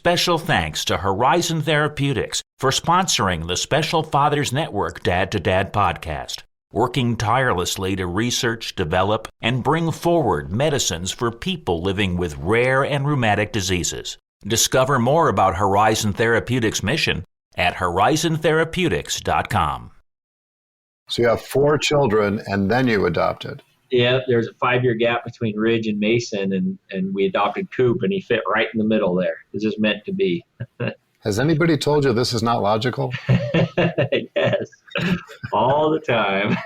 Special thanks to Horizon Therapeutics for sponsoring the Special Fathers Network Dad to Dad podcast, working tirelessly to research, develop, and bring forward medicines for people living with rare and rheumatic diseases. Discover more about Horizon Therapeutics' mission at horizontherapeutics.com. So you have 4 children, and then you adopted. Yeah, there's a 5-year gap between Ridge and Mason, and we adopted Coop, and he fit right in the middle there. It was just meant to be. Has anybody told you this is not logical? Yes, all the time.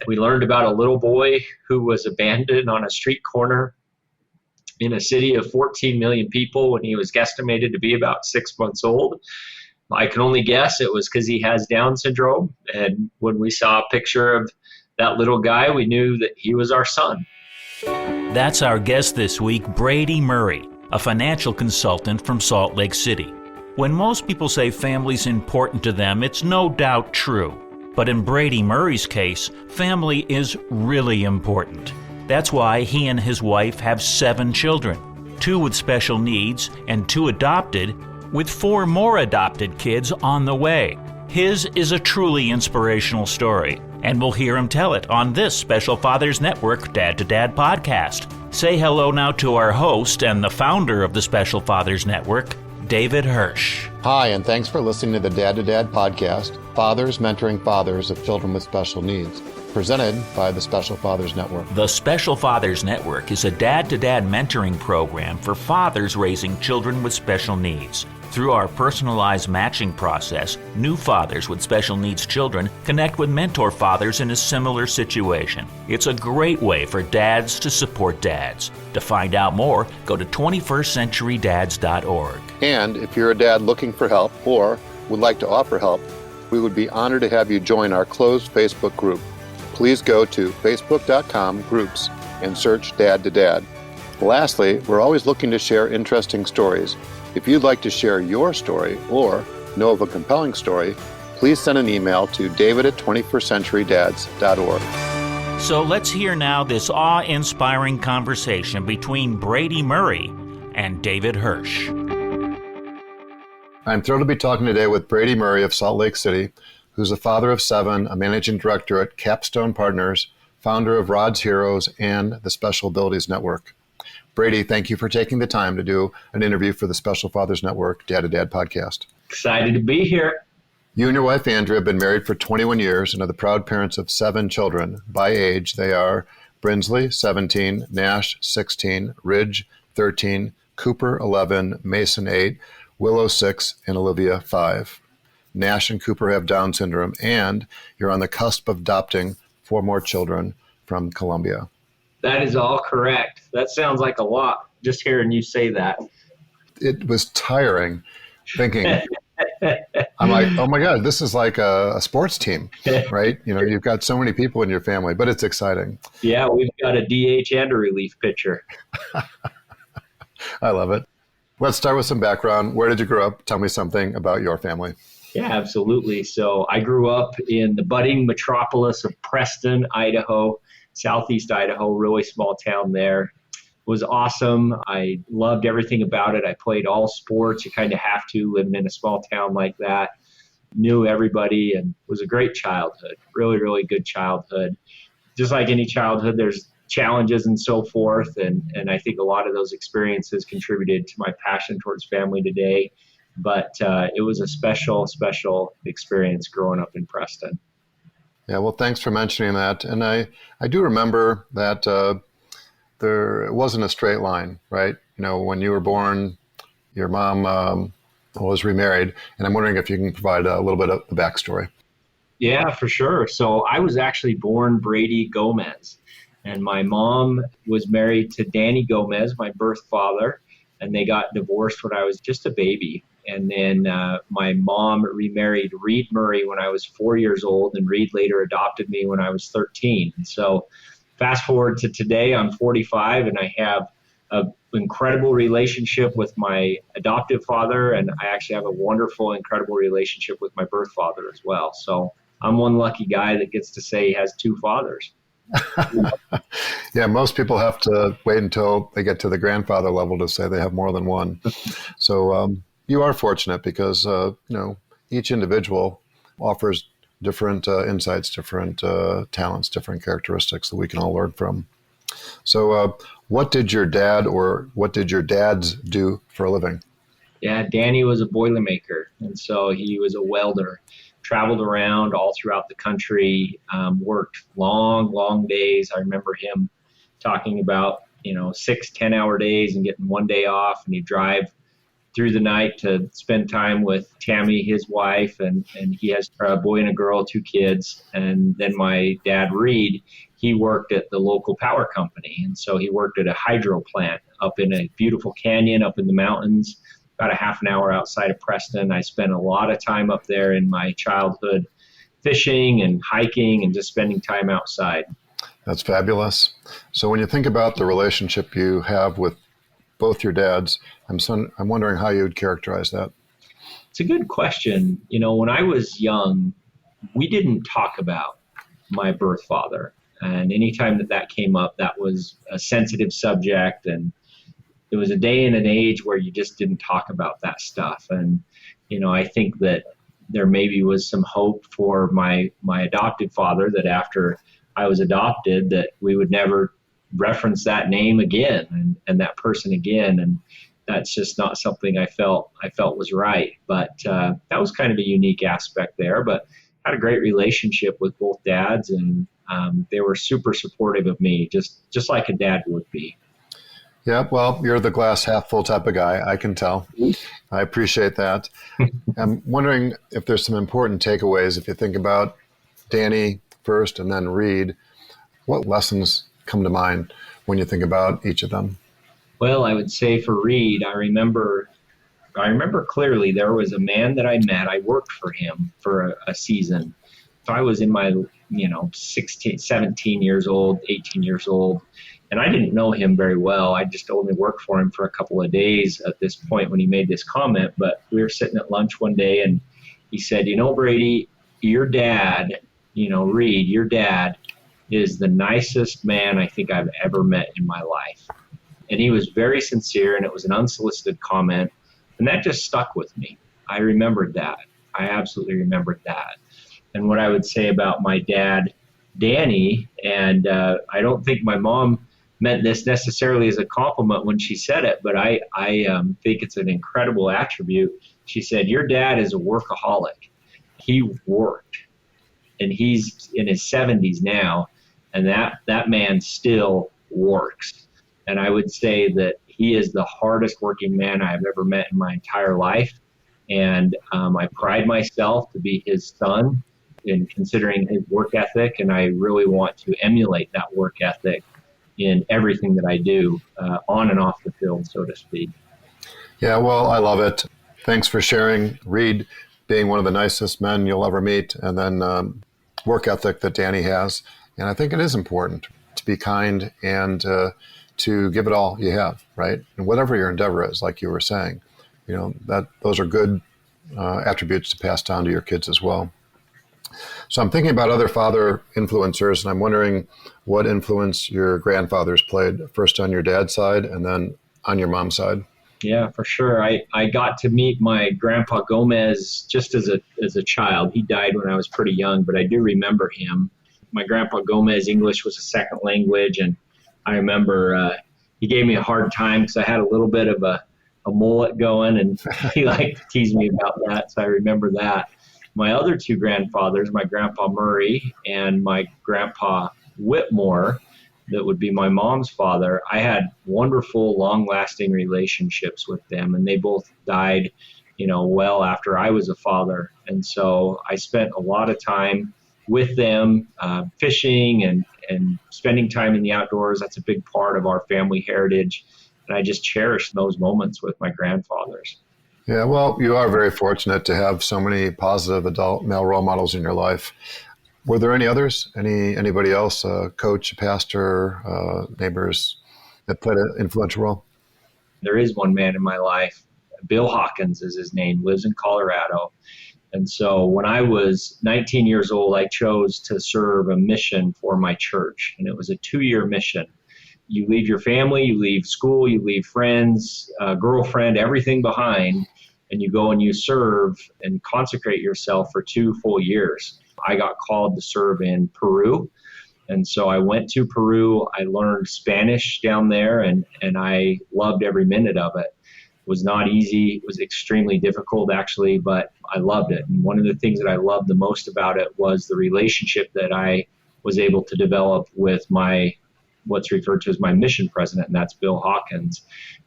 We learned about a little boy who was abandoned on a street corner in a city of 14 million people when he was guesstimated to be about 6 months old. I can only guess it was because he has Down syndrome. And when we saw a picture of that little guy, we knew that he was our son. That's our guest this week, Brady Murray, a financial consultant from Salt Lake City. When most people say family's important to them, it's no doubt true. But in Brady Murray's case, family is really important. That's why he and his wife have 7 children, 2 with special needs and 2 adopted, with 4 more adopted kids on the way. His is a truly inspirational story, and we'll hear him tell it on this Special Fathers Network Dad to Dad podcast. Say hello now to our host and the founder of the Special Fathers Network, David Hirsch. Hi, and thanks for listening to the Dad to Dad podcast, Fathers Mentoring Fathers of Children with Special Needs, presented by the Special Fathers Network. The Special Fathers Network is a dad-to-dad mentoring program for fathers raising children with special needs. Through our personalized matching process, new fathers with special needs children connect with mentor fathers in a similar situation. It's a great way for dads to support dads. To find out more, go to 21stcenturydads.org. And if you're a dad looking for help or would like to offer help, we would be honored to have you join our closed Facebook group. Please go to facebook.com/groups and search Dad to Dad. Lastly, we're always looking to share interesting stories. If you'd like to share your story or know of a compelling story, please send an email to david@21stcenturydads.org. So let's hear now this awe-inspiring conversation between Brady Murray and David Hirsch. I'm thrilled to be talking today with Brady Murray of Salt Lake City, who's a father of 7, a managing director at Capstone Partners, founder of Rod's Heroes, and the Special Abilities Network. Brady, thank you for taking the time to do an interview for the Special Fathers Network Dad to Dad podcast. Excited to be here. You and your wife, Andrea, have been married for 21 years and are the proud parents of 7 children. By age, they are Brinsley, 17, Nash, 16, Ridge, 13, Cooper, 11, Mason, 8, Willow, 6, and Olivia, 5. Nash and Cooper have Down syndrome, and you're on the cusp of adopting 4 more children from Colombia. That is all correct. That sounds like a lot, just hearing you say that. It was tiring thinking, I'm like, oh my God, this is like a sports team, right? You know, you've got so many people in your family, but it's exciting. Yeah, we've got a DH and a relief pitcher. I love it. Let's start with some background. Where did you grow up? Tell me something about your family. Yeah, absolutely. So I grew up in the budding metropolis of Preston, Idaho, Southeast Idaho, really small town there. It was awesome. I loved everything about it. I played all sports. You kind of have to living in a small town like that. Knew everybody, and it was a great childhood. Really, really good childhood. Just like any childhood, there's challenges and so forth. And I think a lot of those experiences contributed to my passion towards family today. But it was a special, special experience growing up in Preston. Yeah, well, thanks for mentioning that. And I do remember that it wasn't a straight line, right? You know, when you were born, your mom was remarried. And I'm wondering if you can provide a little bit of the backstory. Yeah, for sure. So I was actually born Brady Gomez. And my mom was married to Danny Gomez, my birth father. And they got divorced when I was just a baby. And then my mom remarried Reed Murray when I was 4 years old, and Reed later adopted me when I was 13. And so fast forward to today, I'm 45, and I have an incredible relationship with my adoptive father, and I actually have a wonderful, incredible relationship with my birth father as well. So I'm one lucky guy that gets to say he has 2 fathers. Yeah, most people have to wait until they get to the grandfather level to say they have more than one. So you are fortunate because each individual offers different insights, different talents, different characteristics that we can all learn from. So what did your dad or what did your dads do for a living? Yeah, Danny was a Boilermaker, and so he was a welder. Traveled around all throughout the country, worked long, long days. I remember him talking about 6-10 hour days and getting one day off, and he'd drive through the night to spend time with Tammy, his wife, and he has a boy and a girl, 2 kids. And then my dad, Reed, he worked at the local power company. And so he worked at a hydro plant up in a beautiful canyon up in the mountains, about a half an hour outside of Preston. I spent a lot of time up there in my childhood fishing and hiking and just spending time outside. That's fabulous. So when you think about the relationship you have with both your dads, I'm wondering how you would characterize that. It's a good question. When I was young, we didn't talk about my birth father. And anytime that came up, that was a sensitive subject. And it was a day and an age where you just didn't talk about that stuff. And, I think that there maybe was some hope for my adoptive father that after I was adopted, that we would never reference that name again and that person again. And that's just not something I felt was right. But that was kind of a unique aspect there. But had a great relationship with both dads, and they were super supportive of me, just like a dad would be. Yeah, well, you're the glass half full type of guy. I can tell. I appreciate that. I'm wondering if there's some important takeaways. If you think about Danny first and then Reed, what lessons come to mind when you think about each of them? Well, I would say for Reed, I remember clearly there was a man that I met. I worked for him for a season. So I was in my, 16, 17 years old, 18 years old. And I didn't know him very well. I just only worked for him for a couple of days at this point when he made this comment. But we were sitting at lunch one day and he said, Brady, your dad, Reed, your dad is the nicest man I think I've ever met in my life. And he was very sincere, and it was an unsolicited comment. And that just stuck with me. I remembered that. I absolutely remembered that. And what I would say about my dad, Danny, and I don't think my mom meant this necessarily as a compliment when she said it, but I think it's an incredible attribute. She said, your dad is a workaholic. He worked, and he's in his 70s now, and that man still works. And I would say that he is the hardest working man I've ever met in my entire life. And I pride myself to be his son in considering his work ethic, and I really want to emulate that work ethic in everything that I do, on and off the field, so to speak. Yeah, well, I love it. Thanks for sharing, Reed being one of the nicest men you'll ever meet, and then work ethic that Danny has. And I think it is important to be kind and to give it all you have, right? And whatever your endeavor is, like you were saying, that those are good attributes to pass down to your kids as well. So I'm thinking about other father influencers, and I'm wondering what influence your grandfathers played, first on your dad's side and then on your mom's side. Yeah, for sure. I got to meet my grandpa Gomez just as a child. He died when I was pretty young, but I do remember him. My grandpa Gomez, English was a second language, and I remember he gave me a hard time because I had a little bit of a mullet going, and he liked to tease me about that, so I remember that. My other 2 grandfathers, my grandpa Murray and my grandpa Whitmore, that would be my mom's father, I had wonderful, long-lasting relationships with them, and they both died, well after I was a father. And so I spent a lot of time with them, fishing and spending time in the outdoors. That's a big part of our family heritage, and I just cherish those moments with my grandfathers. Yeah, well, you are very fortunate to have so many positive adult male role models in your life. Were there any others? Anybody else, a coach, a pastor, neighbors that played an influential role? There is one man in my life. Bill Hawkins is his name, lives in Colorado. And so when I was 19 years old, I chose to serve a mission for my church. And it was a 2-year mission. You leave your family, you leave school, you leave friends, girlfriend, everything behind, and you go and you serve and consecrate yourself for 2 full years. I got called to serve in Peru. And so I went to Peru. I learned Spanish down there, and I loved every minute of it. It was not easy. It was extremely difficult, actually, but I loved it. And one of the things that I loved the most about it was the relationship that I was able to develop with what's referred to as my mission president, and that's Bill Hawkins.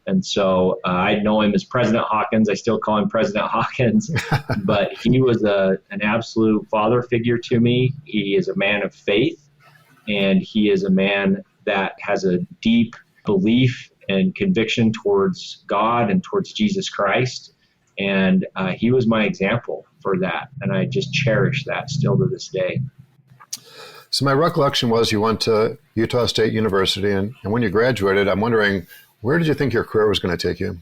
And so I know him as President Hawkins. I still call him President Hawkins, but he was an absolute father figure to me. He is a man of faith, and he is a man that has a deep belief and conviction towards God and towards Jesus Christ. And he was my example for that. And I just cherish that still to this day. So my recollection was you went to Utah State University, and when you graduated, I'm wondering, where did you think your career was going to take you?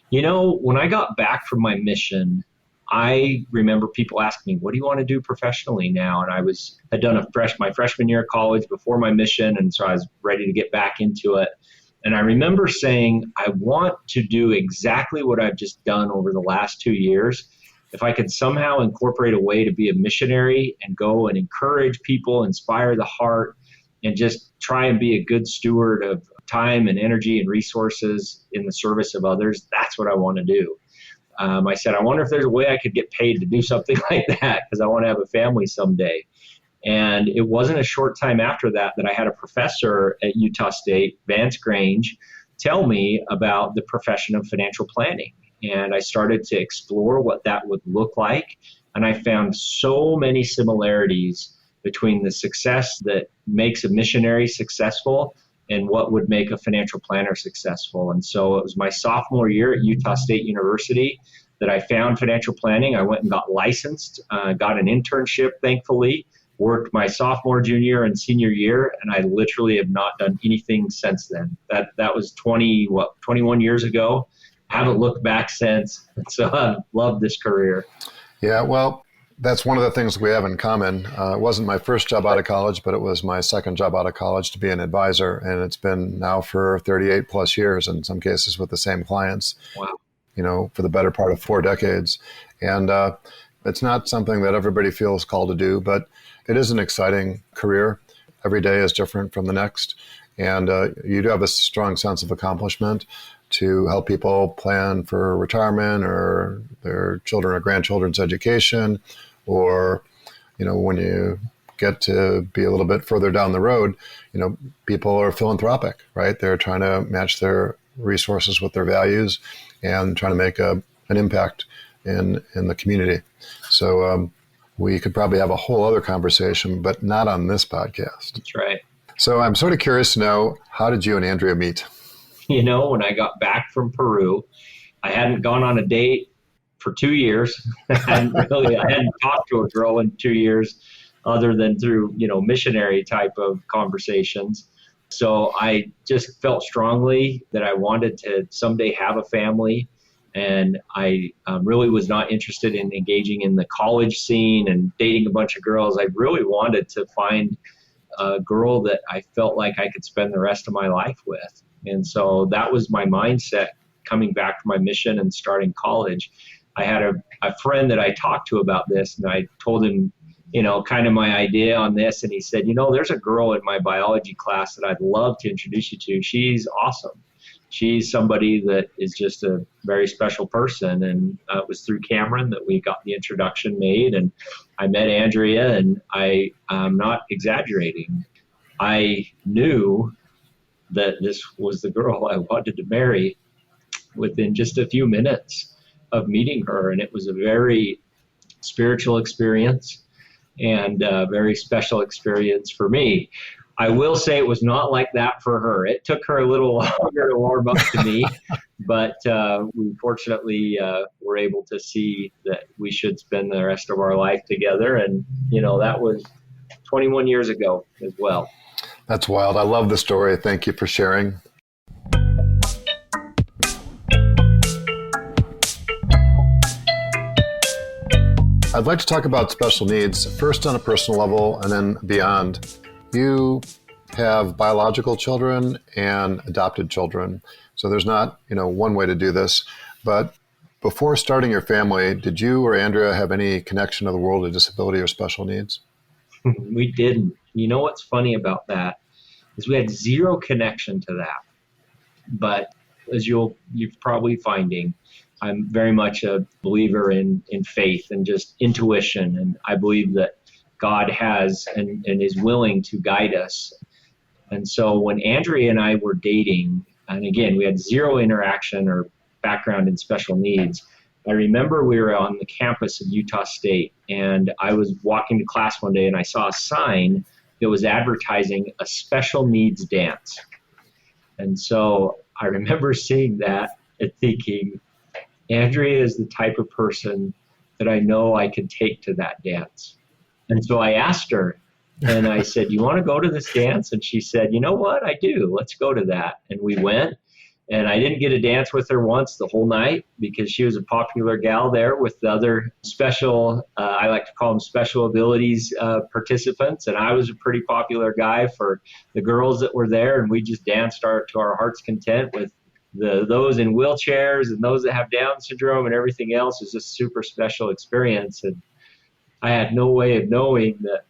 You know, when I got back from my mission, I remember people asking me, what do you want to do professionally now? And I had done my freshman year of college before my mission, and so I was ready to get back into it. And I remember saying, I want to do exactly what I've just done over the last 2 years. If I could somehow incorporate a way to be a missionary and go and encourage people, inspire the heart, and just try and be a good steward of time and energy and resources in the service of others, that's what I want to do. I said, I wonder if there's a way I could get paid to do something like that, because I want to have a family someday. And it wasn't a short time after that I had a professor at Utah State, Vance Grange, tell me about the profession of financial planning. And I started to explore what that would look like. And I found so many similarities between the success that makes a missionary successful and what would make a financial planner successful. And so it was my sophomore year at Utah State University that I found financial planning. I went and got licensed, got an internship, thankfully, worked my sophomore, junior, and senior year, and I literally have not done anything since then. That was 21 years ago. Haven't looked back since. So I've loved this career. Yeah, well, that's one of the things we have in common. It wasn't my first job out of college, but it was my second job out of college to be an advisor. And it's been now for 38 plus years, in some cases with the same clients, Wow. For the better part of 4 decades. And it's not something that everybody feels called to do, but it is an exciting career. Every day is different from the next. And you do have a strong sense of accomplishment to help people plan for retirement or their children or grandchildren's education, or, when you get to be a little bit further down the road, people are philanthropic, right? They're trying to match their resources with their values and trying to make an impact in the community. So we could probably have a whole other conversation, but not on this podcast. That's right. So I'm sort of curious to know, how did you and Andrea meet? When I got back from Peru, I hadn't gone on a date for 2 years. I hadn't talked to a girl in 2 years other than through, missionary type of conversations. So I just felt strongly that I wanted to someday have a family. And I really was not interested in engaging in the college scene and dating a bunch of girls. I really wanted to find a girl that I felt like I could spend the rest of my life with. And so that was my mindset coming back from my mission and starting college. I had a friend that I talked to about this, and I told him, kind of my idea on this. And he said, there's a girl in my biology class that I'd love to introduce you to. She's awesome. She's somebody that is just a very special person. And it was through Cameron that we got the introduction made. And I met Andrea, and I'm not exaggerating. I knew that this was the girl I wanted to marry within just a few minutes of meeting her. And it was a very spiritual experience and a very special experience for me. I will say it was not like that for her. It took her a little longer to warm up to me, but we fortunately were able to see that we should spend the rest of our life together. And, that was 21 years ago as well. That's wild. I love the story. Thank you for sharing. I'd like to talk about special needs, first on a personal level and then beyond. You have biological children and adopted children. So there's not, one way to do this. But before starting your family, did you or Andrea have any connection to the world of disability or special needs? We didn't. You know what's funny about that is we had zero connection to that. But as you're probably finding, I'm very much a believer in faith and just intuition. And I believe that God has and is willing to guide us. And so when Andrea and I were dating, and again, we had zero interaction or background in special needs, I remember we were on the campus of Utah State, and I was walking to class one day and I saw a sign that was advertising a special needs dance. And so I remember seeing that and thinking, Andrea is the type of person that I know I could take to that dance. And so I asked her, and I said, "You want to go to this dance?" And she said, "You know what? I do. Let's go to that." And we went. And I didn't get to dance with her once the whole night because she was a popular gal there with the other special, I like to call them special abilities participants. And I was a pretty popular guy for the girls that were there. And we just danced to our heart's content with those in wheelchairs and those that have Down syndrome and everything else. It was just a super special experience. And I had no way of knowing that,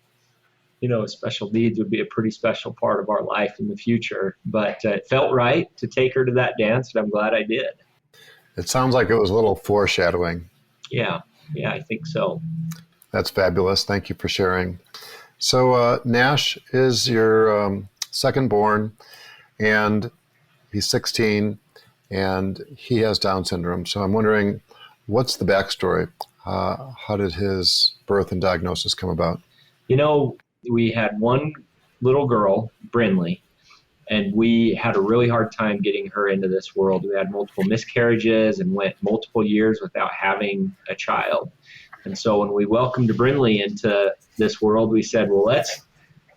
special needs would be a pretty special part of our life in the future. But it felt right to take her to that dance, and I'm glad I did. It sounds like it was a little foreshadowing. Yeah, I think so. That's fabulous. Thank you for sharing. So Nash is your second born, and he's 16, and he has Down syndrome. So I'm wondering, what's the backstory? How did his birth and diagnosis come about? We had one little girl, Brinsley, and we had a really hard time getting her into this world. We had multiple miscarriages and went multiple years without having a child. And so when we welcomed Brinsley into this world, we said, well, let's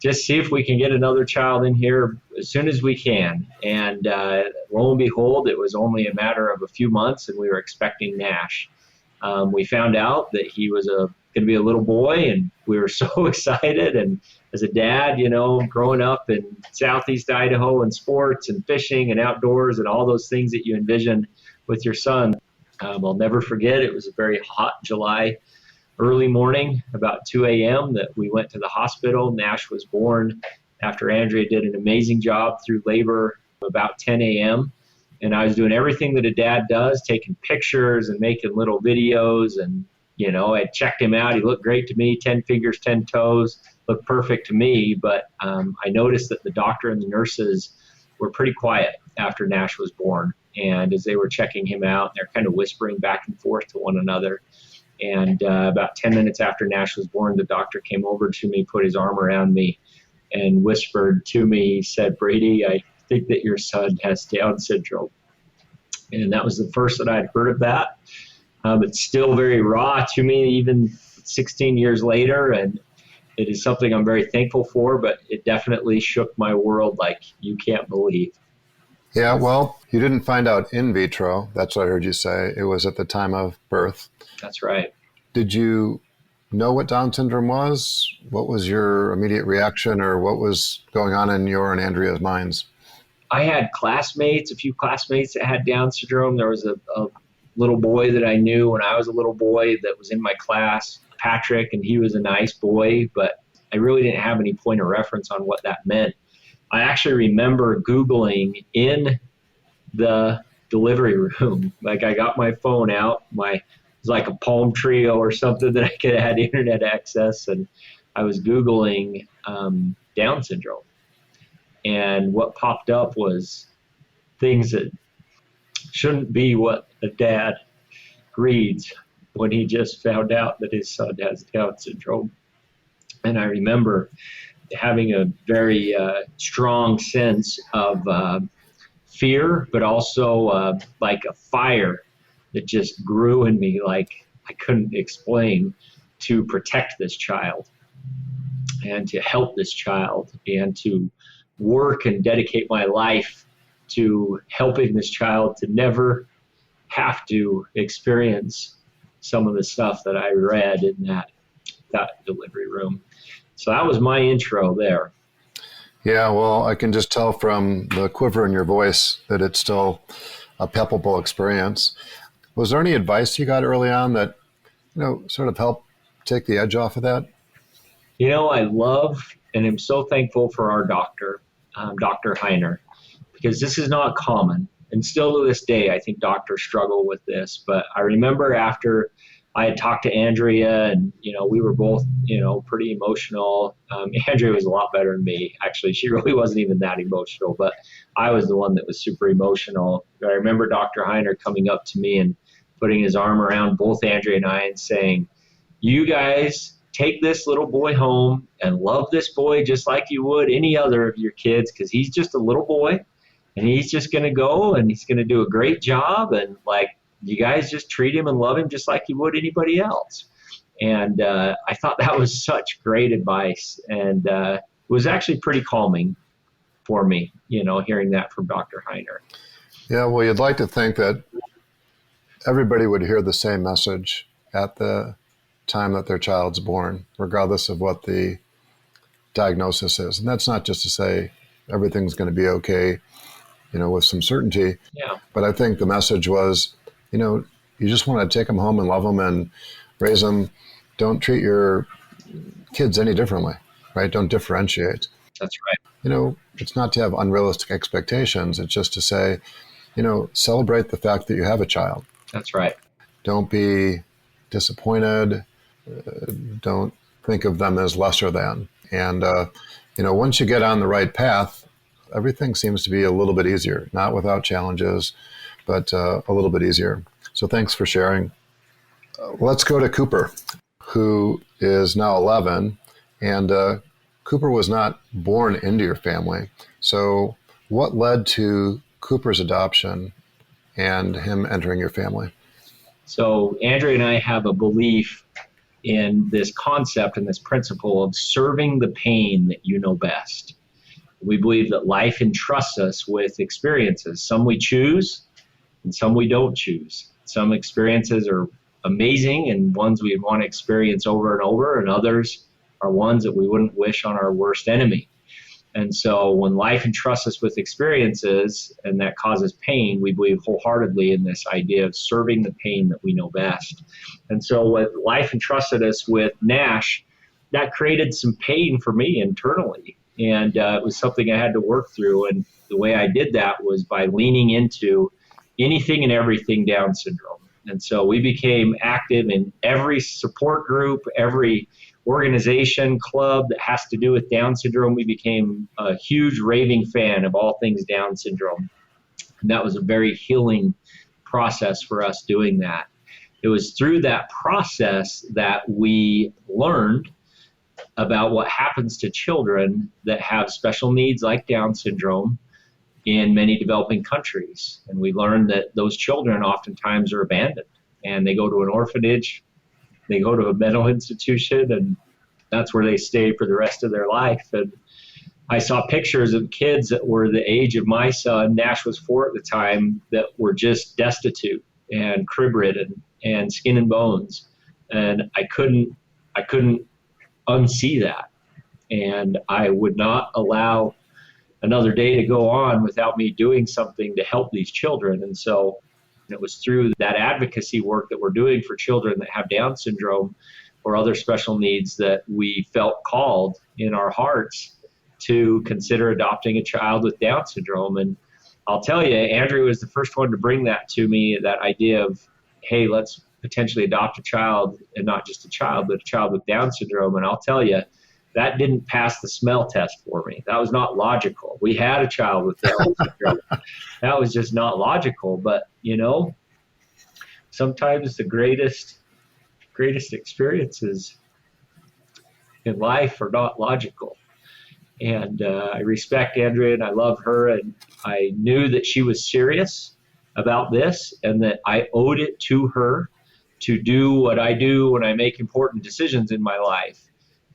just see if we can get another child in here as soon as we can. And lo and behold, it was only a matter of a few months, and we were expecting Nash. We found out that he was going to be a little boy, and we were so excited. And as a dad, growing up in Southeast Idaho and sports and fishing and outdoors and all those things that you envision with your son, I'll never forget. It was a very hot July early morning, about 2 a.m., that we went to the hospital. Nash was born after Andrea did an amazing job through labor about 10 a.m. And I was doing everything that a dad does, taking pictures and making little videos. And, I checked him out. He looked great to me, 10 fingers, 10 toes, looked perfect to me. But I noticed that the doctor and the nurses were pretty quiet after Nash was born. And as they were checking him out, they're kind of whispering back and forth to one another. And about 10 minutes after Nash was born, the doctor came over to me, put his arm around me, and whispered to me, he said, "Brady, I think that your son has Down syndrome." And that was the first that I'd heard of that. It's still very raw to me, even 16 years later, and it is something I'm very thankful for, but it definitely shook my world like you can't believe. Yeah, well, you didn't find out in vitro. That's what I heard you say. It was at the time of birth. That's right. Did you know what Down syndrome was? What was your immediate reaction, or what was going on in your and Andrea's minds? I had a few classmates that had Down syndrome. There was a little boy that I knew when I was a little boy that was in my class, Patrick, and he was a nice boy, but I really didn't have any point of reference on what that meant. I actually remember Googling in the delivery room. Like, I got my phone out, it was like a Palm Trio or something that I could have had internet access, and I was Googling Down syndrome. And what popped up was things that shouldn't be what a dad reads when he just found out that his son has Down syndrome. And I remember having a very strong sense of fear, but also like a fire that just grew in me, like I couldn't explain, to protect this child and to help this child and to work and dedicate my life to helping this child to never have to experience some of the stuff that I read in that delivery room. So that was my intro there. Yeah, well, I can just tell from the quiver in your voice that it's still a palpable experience. Was there any advice you got early on that, sort of helped take the edge off of that? I love and am so thankful for our doctor, Dr. Heiner, because this is not common. And still to this day, I think doctors struggle with this. But I remember after I had talked to Andrea and, we were both, pretty emotional. Andrea was a lot better than me. Actually, she really wasn't even that emotional, but I was the one that was super emotional. But I remember Dr. Heiner coming up to me and putting his arm around both Andrea and I and saying, you guys take this little boy home and love this boy just like you would any other of your kids, because he's just a little boy and he's just going to go and he's going to do a great job. And you guys just treat him and love him just like you would anybody else. And I thought that was such great advice. And it was actually pretty calming for me, hearing that from Dr. Heiner. Yeah, well, you'd like to think that everybody would hear the same message at the time that their child's born, regardless of what the diagnosis is. And that's not just to say everything's going to be okay, with some certainty. Yeah. But I think the message was, you just want to take them home and love them and raise them. Don't treat your kids any differently, right? Don't differentiate. That's right. It's not to have unrealistic expectations. It's just to say, celebrate the fact that you have a child. That's right. Don't be disappointed. Don't think of them as lesser than. And, once you get on the right path, everything seems to be a little bit easier, not without challenges, but a little bit easier. So thanks for sharing. Let's go to Cooper, who is now 11. And Cooper was not born into your family. So what led to Cooper's adoption and him entering your family? So Andrea and I have a belief in this concept and this principle of serving the pain that you know best. We believe that life entrusts us with experiences. Some we choose and some we don't choose. Some experiences are amazing and ones we want to experience over and over, and others are ones that we wouldn't wish on our worst enemy. And so when life entrusts us with experiences and that causes pain, we believe wholeheartedly in this idea of serving the pain that we know best. And so when life entrusted us with Nash, that created some pain for me internally. And it was something I had to work through. And the way I did that was by leaning into anything and everything Down syndrome. And so we became active in every support group, every organization, club that has to do with Down syndrome. We became a huge raving fan of all things Down syndrome. And that was a very healing process for us doing that. It was through that process that we learned about what happens to children that have special needs like Down syndrome in many developing countries. And we learned that those children oftentimes are abandoned and they go to an orphanage, they go to a mental institution, and that's where they stay for the rest of their life. And I saw pictures of kids that were the age of my son, Nash was 4 at the time, that were just destitute and crib-ridden and skin and bones. And I couldn't unsee that. And I would not allow another day to go on without me doing something to help these children. And so it was through that advocacy work that we're doing for children that have Down syndrome or other special needs that we felt called in our hearts to consider adopting a child with Down syndrome. And I'll tell you, Andrea was the first one to bring that to me, that idea of, hey, let's potentially adopt a child, and not just a child, but a child with Down syndrome. And I'll tell you, that didn't pass the smell test for me. That was not logical. We had a child with Down syndrome. That was just not logical. But, sometimes the greatest experiences in life are not logical. And I respect Andrea and I love her. And I knew that she was serious about this and that I owed it to her to do what I do when I make important decisions in my life,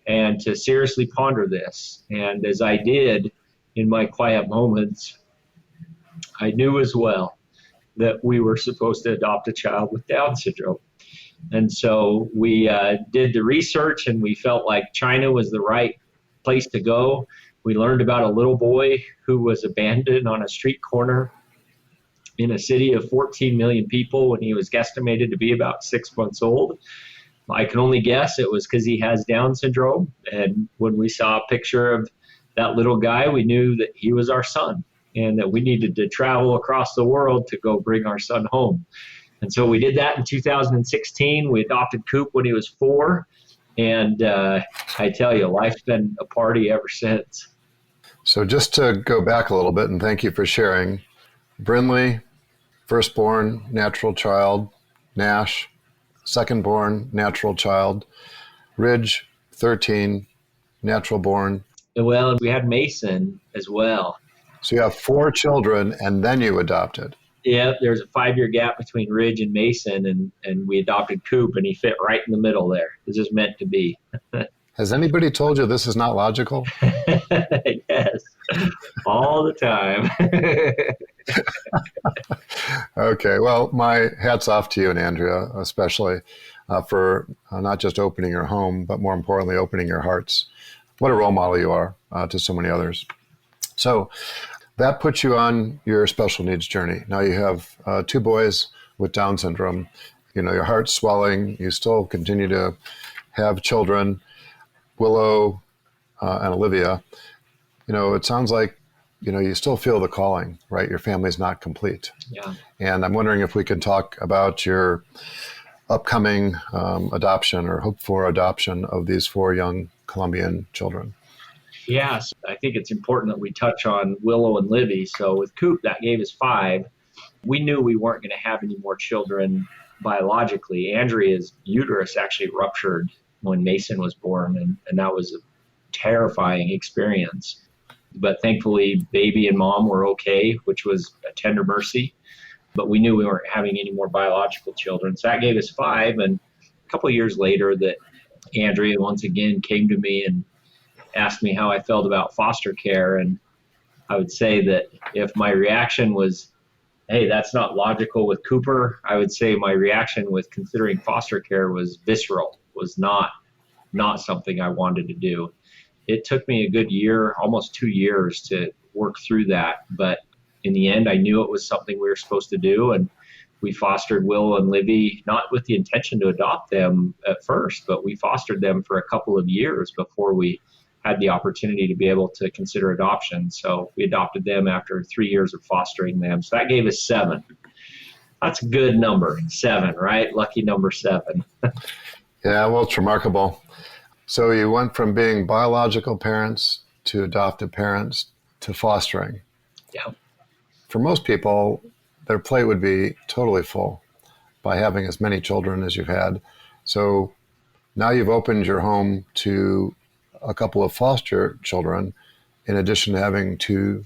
and to seriously ponder this. And as I did in my quiet moments, I knew as well that we were supposed to adopt a child with Down syndrome. And so we did the research, and we felt like China was the right place to go. We learned about a little boy who was abandoned on a street corner in a city of 14 million people when he was guesstimated to be about 6 months old. I can only guess it was because he has Down syndrome. And when we saw a picture of that little guy, we knew that he was our son and that we needed to travel across the world to go bring our son home. And so we did that in 2016. We adopted Coop when he was 4. And I tell you, life's been a party ever since. So just to go back a little bit, and thank you for sharing, Brinsley, firstborn, natural child; Nash, secondborn, natural child; Ridge, 13, natural born. Well, we had Mason as well. So you have 4 children, and then you adopted. Yeah, there's a 5-year gap between Ridge and Mason, and we adopted Coop, and he fit right in the middle there. It's just meant to be. Has anybody told you this is not logical? Yes, all the time. Okay, well, my hat's off to you and Andrea, especially for not just opening your home, but more importantly, opening your hearts. What a role model you are to so many others. So that puts you on your special needs journey. Now you have 2 boys with Down syndrome. You know, your heart's swelling. You still continue to have children, Willow and Olivia. You know, it sounds like, you know, you still feel the calling, right? Your family's not complete. Yeah. And I'm wondering if we can talk about your upcoming adoption or hope for adoption of these 4 young Colombian children. Yes, I think it's important that we touch on Willow and Livy. So with Coop, that gave us 5. We knew we weren't going to have any more children biologically. Andrea's uterus actually ruptured when Mason was born, and that was a terrifying experience. But thankfully, baby and mom were okay, which was a tender mercy. But we knew we weren't having any more biological children. So that gave us 5. And a couple of years later, that Andrea once again came to me and asked me how I felt about foster care. And I would say that if my reaction was, hey, that's not logical with Cooper, I would say my reaction with considering foster care was visceral, was not something I wanted to do. It took me a good year, almost 2 years to work through that. But in the end, I knew it was something we were supposed to do. And we fostered Will and Livy, not with the intention to adopt them at first, but we fostered them for a couple of years before we had the opportunity to be able to consider adoption. So we adopted them after 3 years of fostering them. So that gave us 7. That's a good number, 7, right? Lucky number 7. Yeah, well, it's remarkable. So you went from being biological parents to adoptive parents to fostering. Yeah. For most people, their plate would be totally full by having as many children as you've had. So now you've opened your home to a couple of foster children, in addition to having 2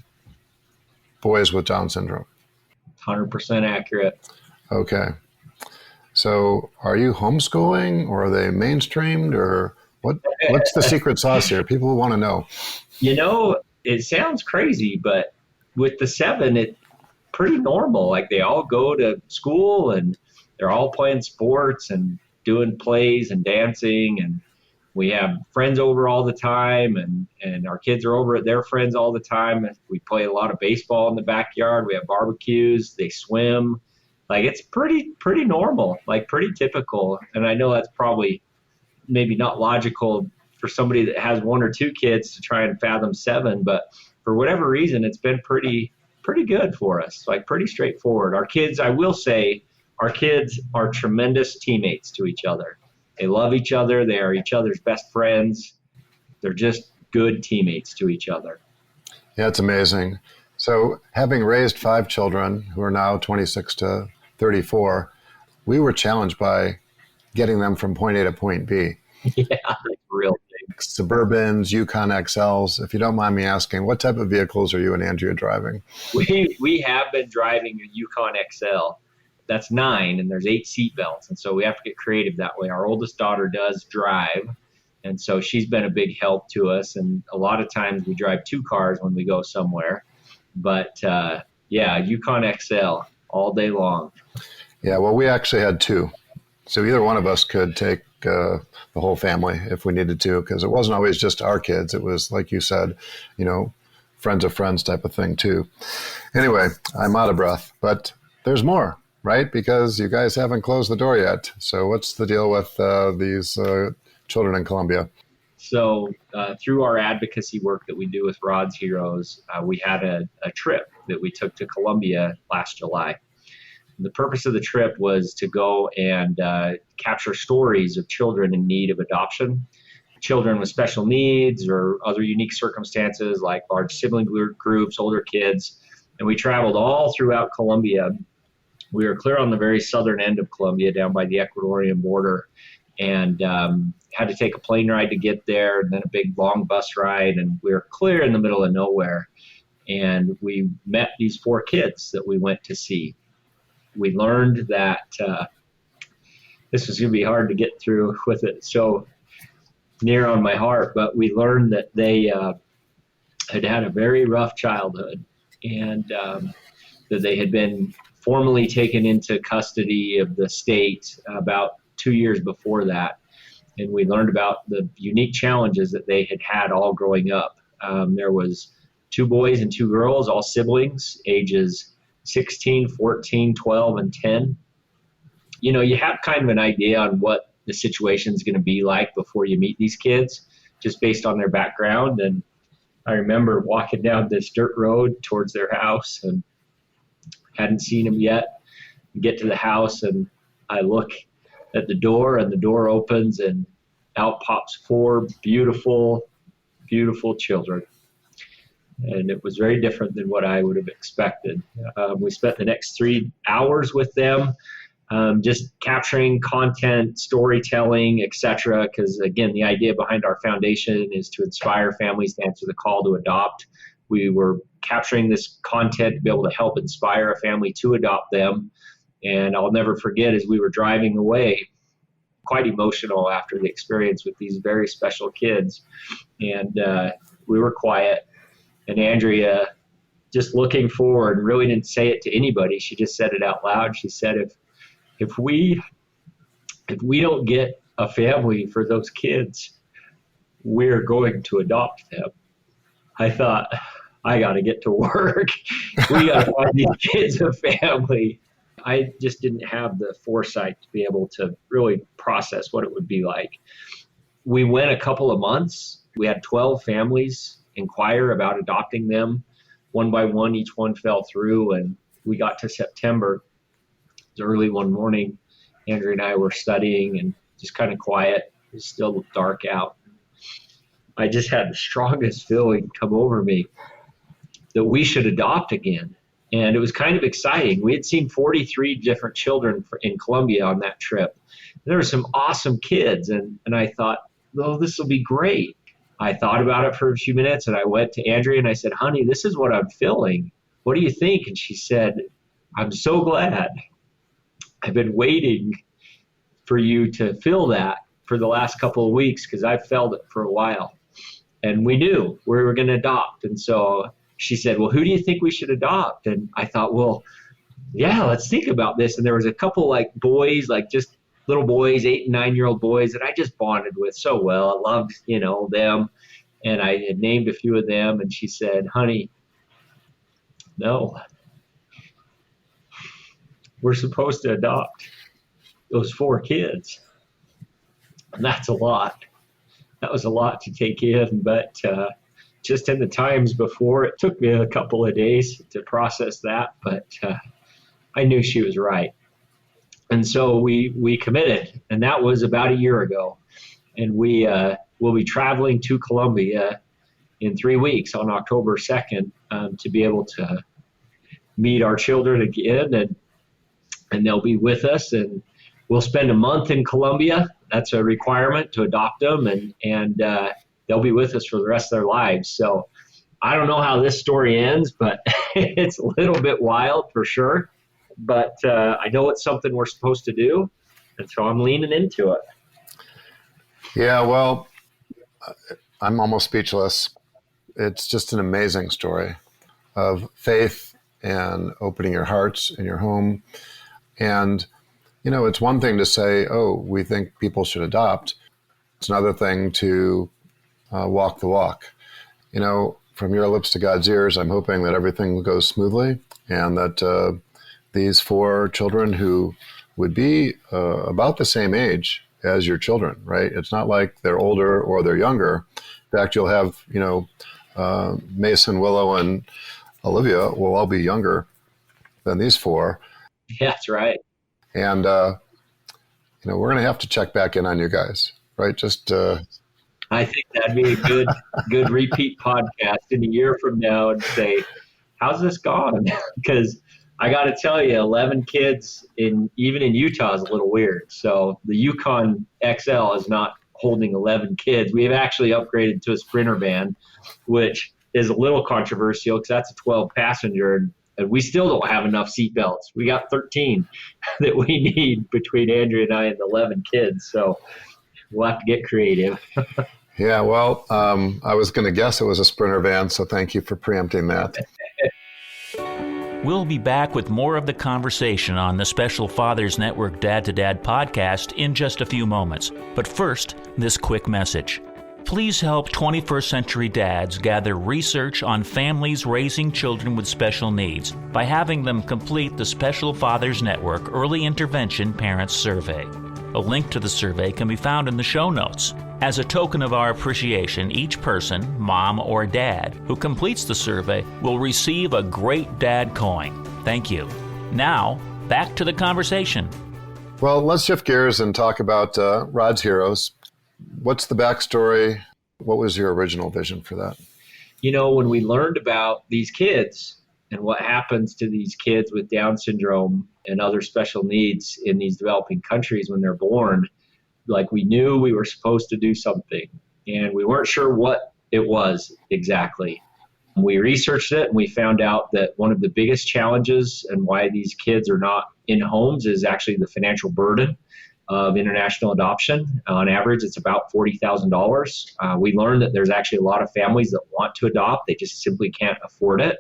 boys with Down syndrome. 100% accurate. Okay. So are you homeschooling, or are they mainstreamed, or what's the secret sauce here? People want to know. You know, it sounds crazy, but with the 7, it's pretty normal. Like, they all go to school and they're all playing sports and doing plays and dancing, and we have friends over all the time, and our kids are over at their friends all the time. We play a lot of baseball in the backyard. We have barbecues. They swim. Like, it's pretty normal, like pretty typical. And I know that's probably maybe not logical for somebody that has 1 or 2 kids to try and fathom 7, but for whatever reason, it's been pretty good for us, like pretty straightforward. Our kids, I will say, our kids are tremendous teammates to each other. They love each other. They are each other's best friends. They're just good teammates to each other. Yeah, it's amazing. So having raised 5 children who are now 26 to 34, we were challenged by getting them from point A to point B. Yeah, that's real big. Suburbans, Yukon XLs. If you don't mind me asking, what type of vehicles are you and Andrea driving? We have been driving a Yukon XL. That's 9, and there's 8 seat belts. And so we have to get creative that way. Our oldest daughter does drive, and so she's been a big help to us. And a lot of times we drive 2 cars when we go somewhere. But yeah, Yukon XL all day long. Yeah, well, we actually had 2. So either one of us could take the whole family if we needed to, because it wasn't always just our kids. It was, like you said, friends of friends type of thing too. Anyway, I'm out of breath, but there's more, right? Because you guys haven't closed the door yet. So what's the deal with these children in Colombia? So through our advocacy work that we do with Rod's Heroes, we had a trip that we took to Colombia last July. The purpose of the trip was to go and capture stories of children in need of adoption, children with special needs or other unique circumstances like large sibling groups, older kids. And we traveled all throughout Colombia. We were clear on the very southern end of Colombia down by the Ecuadorian border, and had to take a plane ride to get there, and then a big long bus ride. And we were clear in the middle of nowhere. And we met these 4 kids that we went to see. We learned that this was going to be hard to get through with it so near on my heart, but we learned that they had a very rough childhood, and that they had been formally taken into custody of the state about 2 years before that. And we learned about the unique challenges that they had had all growing up. There was 2 boys and 2 girls, all siblings, ages 16, 14, 12, and 10. You have kind of an idea on what the situation is going to be like before you meet these kids, just based on their background. And I remember walking down this dirt road towards their house and hadn't seen them yet. Get to the house and I look at the door, and the door opens and out pops 4 beautiful, beautiful children. And it was very different than what I would have expected. We spent the next 3 hours with them, just capturing content, storytelling, etc. Because again, the idea behind our foundation is to inspire families to answer the call to adopt. We were capturing this content to be able to help inspire a family to adopt them. And I'll never forget, as we were driving away, quite emotional after the experience with these very special kids. And we were quiet. And Andrea, just looking forward, really didn't say it to anybody. She just said it out loud. She said, if we don't get a family for those kids, we're going to adopt them. I thought, I got to get to work. We got to find these kids a family. I just didn't have the foresight to be able to really process what it would be like. We went a couple of months. We had 12 families inquire about adopting them. One by one, each one fell through, and we got to September. It was early one morning. Andrea and I were studying and just kind of quiet. It was still dark out. I just had the strongest feeling come over me that we should adopt again. And it was kind of exciting. We had seen 43 different children in Colombia on that trip. There were some awesome kids, and I thought, oh, this will be great. I thought about it for a few minutes, and I went to Andrea and I said, honey, this is what I'm feeling. What do you think? And she said, I'm so glad. I've been waiting for you to feel that for the last couple of weeks, because I've felt it for a while. And we knew we were going to adopt. And so she said, well, who do you think we should adopt? And I thought, well, yeah, let's think about this. And there was a couple like boys, like just little boys, 8 and 9-year-old boys that I just bonded with so well. I loved, them. And I had named a few of them. And she said, honey, no, we're supposed to adopt those 4 kids. And that's a lot. That was a lot to take in, but just in the times before, it took me a couple of days to process that, but I knew she was right. And so we committed, and that was about a year ago. And we will be traveling to Colombia in 3 weeks on October 2nd to be able to meet our children again, and they'll be with us, and we'll spend a month in Colombia. That's a requirement to adopt them, and they'll be with us for the rest of their lives. So I don't know how this story ends, but it's a little bit wild for sure. But I know it's something we're supposed to do, and so I'm leaning into it. Yeah, well, I'm almost speechless. It's just an amazing story of faith and opening your hearts and your home. And It's one thing to say, oh, we think people should adopt. It's another thing to walk the walk. From your lips to God's ears, I'm hoping that everything goes smoothly and that these 4 children who would be about the same age as your children, right? It's not like they're older or they're younger. In fact, you'll have, Mason, Willow, and Olivia will all be younger than these 4. Yeah, that's right. And, we're going to have to check back in on you guys, right? I think that'd be a good repeat podcast in a year from now and say, how's this gone? Because I got to tell you, 11 kids even in Utah is a little weird. So the Yukon XL is not holding 11 kids. We have actually upgraded to a Sprinter van, which is a little controversial because that's a 12 passenger. And we still don't have enough seatbelts. We got 13 that we need between Andrea and I and the 11 kids. So we'll have to get creative. Yeah, well, I was going to guess it was a Sprinter van, so thank you for preempting that. We'll be back with more of the conversation on the Special Fathers Network Dad to Dad podcast in just a few moments. But first, this quick message. Please help 21st century dads gather research on families raising children with special needs by having them complete the Special Fathers Network Early Intervention Parents Survey. A link to the survey can be found in the show notes. As a token of our appreciation, each person, mom or dad, who completes the survey will receive a Great Dad coin. Thank you. Now, back to the conversation. Well, let's shift gears and talk about Rod's Heroes. What's the backstory? What was your original vision for that? When we learned about these kids and what happens to these kids with Down syndrome and other special needs in these developing countries when they're born, we knew we were supposed to do something, and we weren't sure what it was exactly. We researched it, and we found out that one of the biggest challenges and why these kids are not in homes is actually the financial burden of international adoption. On average, it's about $40,000. We learned that there's actually a lot of families that want to adopt. They just simply can't afford it.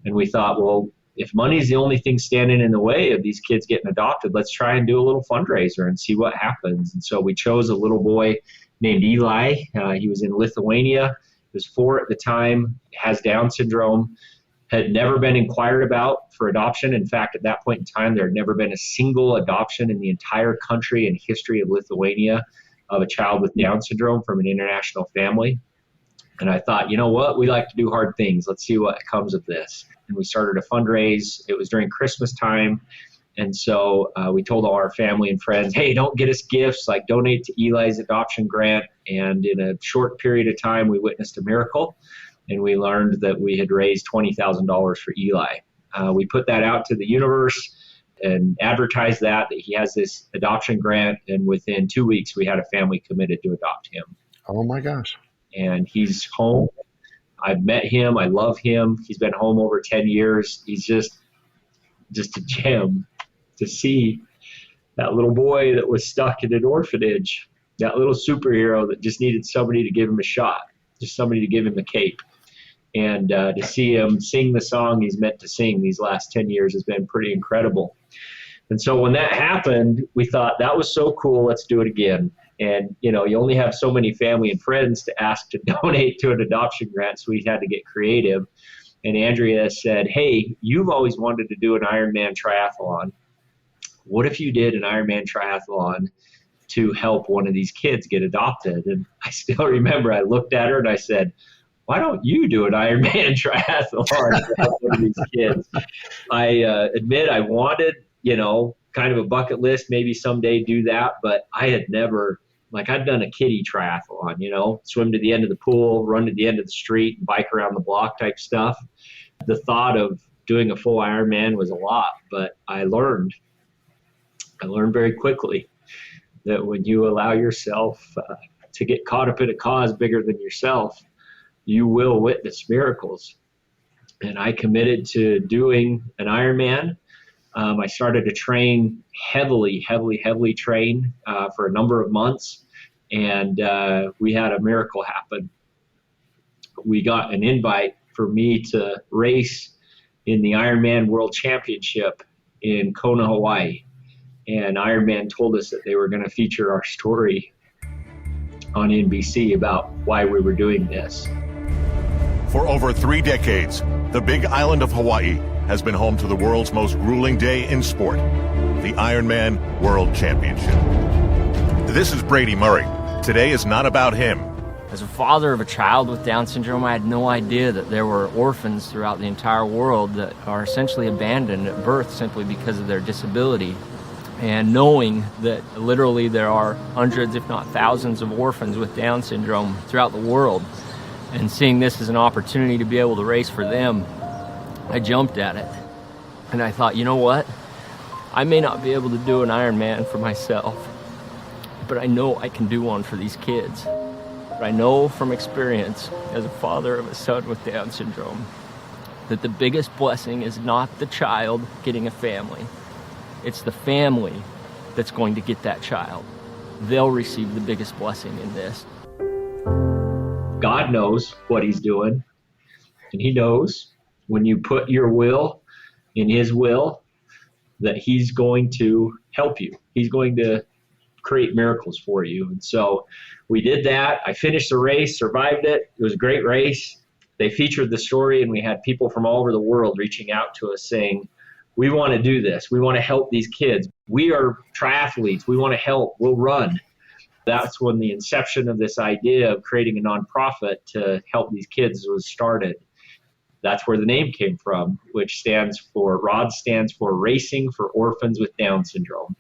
And we thought, well, if money is the only thing standing in the way of these kids getting adopted, let's try and do a little fundraiser and see what happens. And so we chose a little boy named Eli. He was in Lithuania. He was 4 at the time, has Down syndrome, had never been inquired about for adoption. In fact, at that point in time, there had never been a single adoption in the entire country and history of Lithuania of a child with Down syndrome from an international family. And I thought, you know what? We like to do hard things. Let's see what comes of this. And we started a fundraise. It was during Christmas time. And so we told all our family and friends, hey, don't get us gifts, donate to Eli's adoption grant. And in a short period of time, we witnessed a miracle. And we learned that we had raised $20,000 for Eli. We put that out to the universe and advertised that he has this adoption grant. And within 2 weeks, we had a family committed to adopt him. Oh, my gosh. And he's home. I've met him. I love him. He's been home over 10 years. He's just a gem to see that little boy that was stuck in an orphanage, that little superhero that just needed somebody to give him a shot, just somebody to give him a cape. And to see him sing the song he's meant to sing these last 10 years has been pretty incredible. And so when that happened, we thought that was so cool. Let's do it again. And, you only have so many family and friends to ask to donate to an adoption grant. So we had to get creative. And Andrea said, hey, you've always wanted to do an Ironman triathlon. What if you did an Ironman triathlon to help one of these kids get adopted? And I still remember I looked at her and I said, why don't you do an Ironman triathlon to help one of these kids? I admit I wanted, kind of a bucket list, maybe someday do that, but I had never, I'd done a kiddie triathlon, swim to the end of the pool, run to the end of the street, and bike around the block type stuff. The thought of doing a full Ironman was a lot, but I learned very quickly that when you allow yourself to get caught up in a cause bigger than yourself, you will witness miracles. And I committed to doing an Ironman. I started to train heavily train for a number of months. And we had a miracle happen. We got an invite for me to race in the Ironman World Championship in Kona, Hawaii. And Ironman told us that they were going to feature our story on NBC about why we were doing this. For over 3 decades, the big island of Hawaii has been home to the world's most grueling day in sport, the Ironman World Championship. This is Brady Murray. Today is not about him. As a father of a child with Down syndrome, I had no idea that there were orphans throughout the entire world that are essentially abandoned at birth simply because of their disability. And knowing that literally there are hundreds, if not thousands, of orphans with Down syndrome throughout the world, and seeing this as an opportunity to be able to race for them, I jumped at it. And I thought, you know what? I may not be able to do an Ironman for myself, but I know I can do one for these kids. I know from experience as a father of a son with Down syndrome that the biggest blessing is not the child getting a family. It's the family that's going to get that child. They'll receive the biggest blessing in this. God knows what he's doing, and he knows when you put your will in his will that he's going to help you. He's going to create miracles for you. And so we did that. I finished the race, survived it. It was a great race. They featured the story, and we had people from all over the world reaching out to us saying, we want to do this. We want to help these kids. We are triathletes. We want to help. We'll run. That's when the inception of this idea of creating a nonprofit to help these kids was started. That's where the name came from, which ROD stands for Racing for Orphans with Down Syndrome.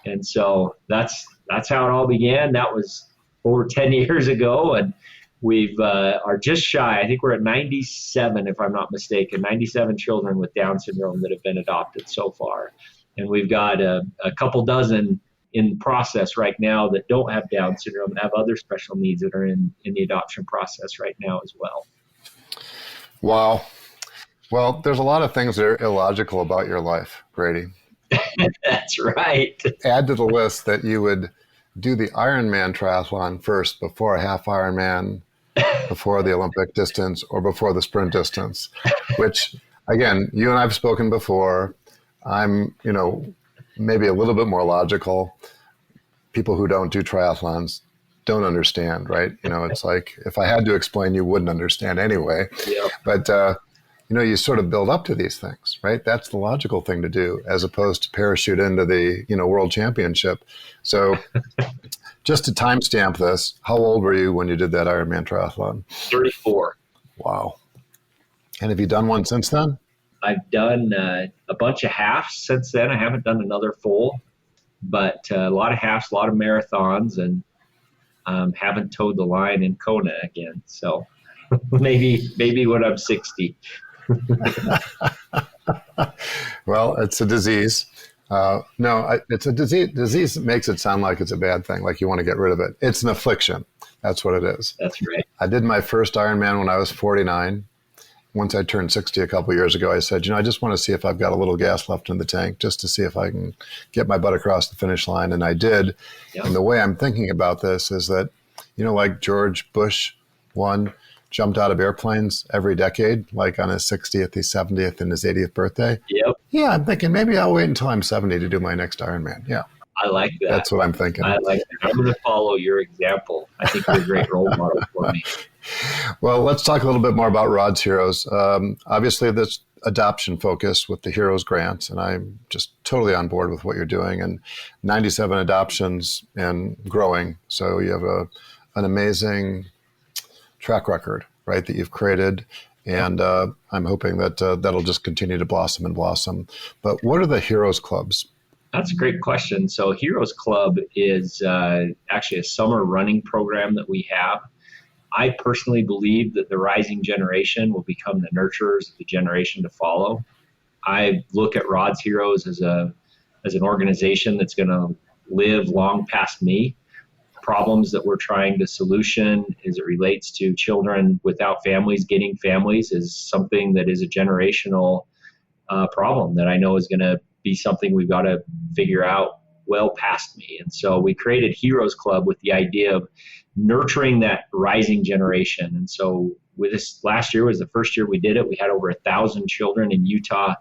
And so that's how it all began. That was over 10 years ago, and we've are just shy. I think we're at 97, if I'm not mistaken, 97 children with Down syndrome that have been adopted so far. And we've got a couple dozen in process right now that don't have Down syndrome and have other special needs that are in the adoption process right now as well. Wow. Well, there's a lot of things that are illogical about your life, Brady. That's right. Add to the list that you would do the Ironman triathlon first before a half Ironman, before the Olympic distance, or before the sprint distance, which, again, you and I have spoken before. I'm, maybe a little bit more logical. People who don't do triathlons don't understand, right? It's like, if I had to explain, you wouldn't understand anyway. Yeah. But, you sort of build up to these things, right? That's the logical thing to do, as opposed to parachute into the, world championship. So just to timestamp this, how old were you when you did that Ironman triathlon? 34. Wow. And have you done one since then? I've done a bunch of halves since then. I haven't done another full, but a lot of halves, a lot of marathons, and haven't towed the line in Kona again. So maybe when I'm 60. Well, it's a disease. It's a disease. Disease makes it sound like it's a bad thing, like you want to get rid of it. It's an affliction. That's what it is. That's right. I did my first Ironman when I was 49. Once I turned 60 a couple of years ago, I said, I just want to see if I've got a little gas left in the tank, just to see if I can get my butt across the finish line. And I did. Yep. And the way I'm thinking about this is that, like George Bush jumped out of airplanes every decade, like on his 60th, his 70th, and his 80th birthday. Yep. Yeah, I'm thinking maybe I'll wait until I'm 70 to do my next Ironman. Yeah. I like that. That's what I'm thinking. I like that. I'm going to follow your example. I think you're a great role model for me. Well, let's talk a little bit more about Rod's Heroes. Obviously, this adoption focus with the Heroes grants, and I'm just totally on board with what you're doing. And 97 adoptions and growing. So you have an amazing track record, right, that you've created. And I'm hoping that that'll just continue to blossom and blossom. But what are the Heroes Clubs? That's a great question. So Heroes Club is actually a summer running program that we have. I personally believe that the rising generation will become the nurturers of the generation to follow. I look at Rod's Heroes as an organization that's going to live long past me. Problems that we're trying to solution as it relates to children without families getting families is something that is a generational problem that I know is going to be something we've got to figure out well past me. And so we created Heroes Club with the idea of nurturing that rising generation. And so with this, last year was the first year we did it. We had over 1,000 children in Utah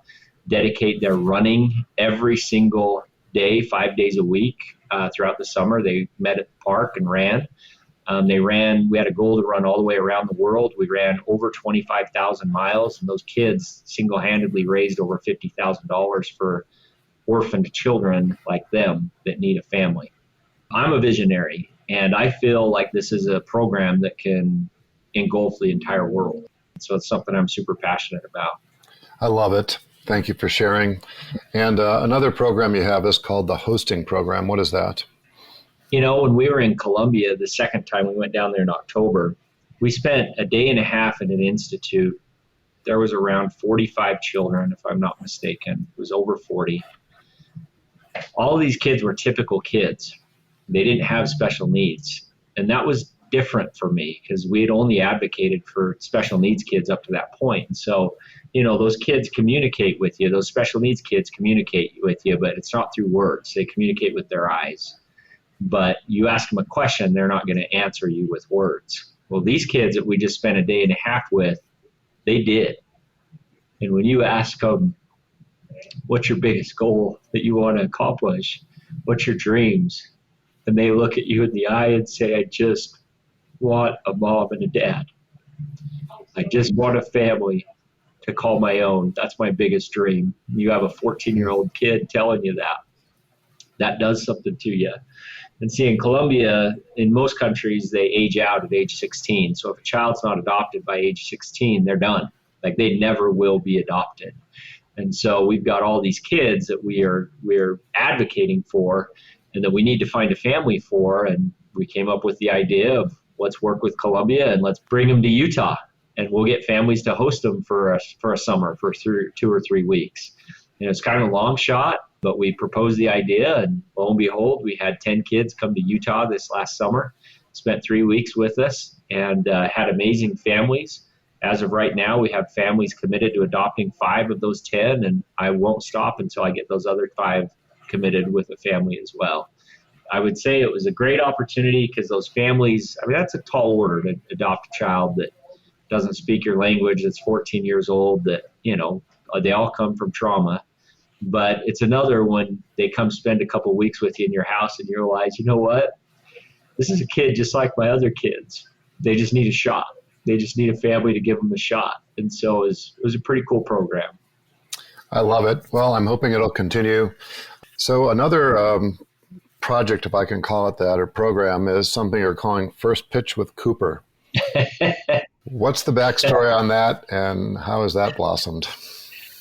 dedicate their running every single day, 5 days a week throughout the summer. They met at the park and ran. We had a goal to run all the way around the world. We ran over 25,000 miles, and those kids single-handedly raised over $50,000 for orphaned children like them that need a family. I'm a visionary, and I feel like this is a program that can engulf the entire world. So it's something I'm super passionate about. I love it. Thank you for sharing. And another program you have is called the hosting program. What is that? When we were in Colombia, the second time we went down there in October, we spent a day and a half in an institute. There was around 45 children, if I'm not mistaken. It was over 40. All of these kids were typical kids. They didn't have special needs. And that was different for me because we had only advocated for special needs kids up to that point. And so, those kids communicate with you. Those special needs kids communicate with you, but it's not through words. They communicate with their eyes. But you ask them a question, they're not going to answer you with words. Well, these kids that we just spent a day and a half with, they did. And when you ask them, what's your biggest goal that you want to accomplish? What's your dreams? And they look at you in the eye and say, I just want a mom and a dad. I just want a family to call my own. That's my biggest dream. You have a 14-year-old kid telling you that. That does something to you. And see, in Colombia, in most countries, they age out at age 16. So if a child's not adopted by age 16, they're done. Like they never will be adopted. And so we've got all these kids that we're advocating for and that we need to find a family for. And we came up with the idea of let's work with Colombia and let's bring them to Utah. And we'll get families to host them for a summer, for 2 or 3 weeks. It's kind of a long shot, but we proposed the idea, and lo and behold, we had 10 kids come to Utah this last summer, spent 3 weeks with us, and had amazing families. As of right now, we have families committed to adopting 5 of those 10, and I won't stop until I get those other 5 committed with a family as well. I would say it was a great opportunity because those families, that's a tall order to adopt a child that doesn't speak your language, that's 14 years old, that, they all come from trauma. But it's another when they come spend a couple weeks with you in your house and you realize, you know what? This is a kid just like my other kids. They just need a shot. They just need a family to give them a shot. And so it was a pretty cool program. I love it. Well, I'm hoping it'll continue. So another project, if I can call it that, or program, is something you're calling First Pitch with Cooper. What's the backstory on that, and how has that blossomed?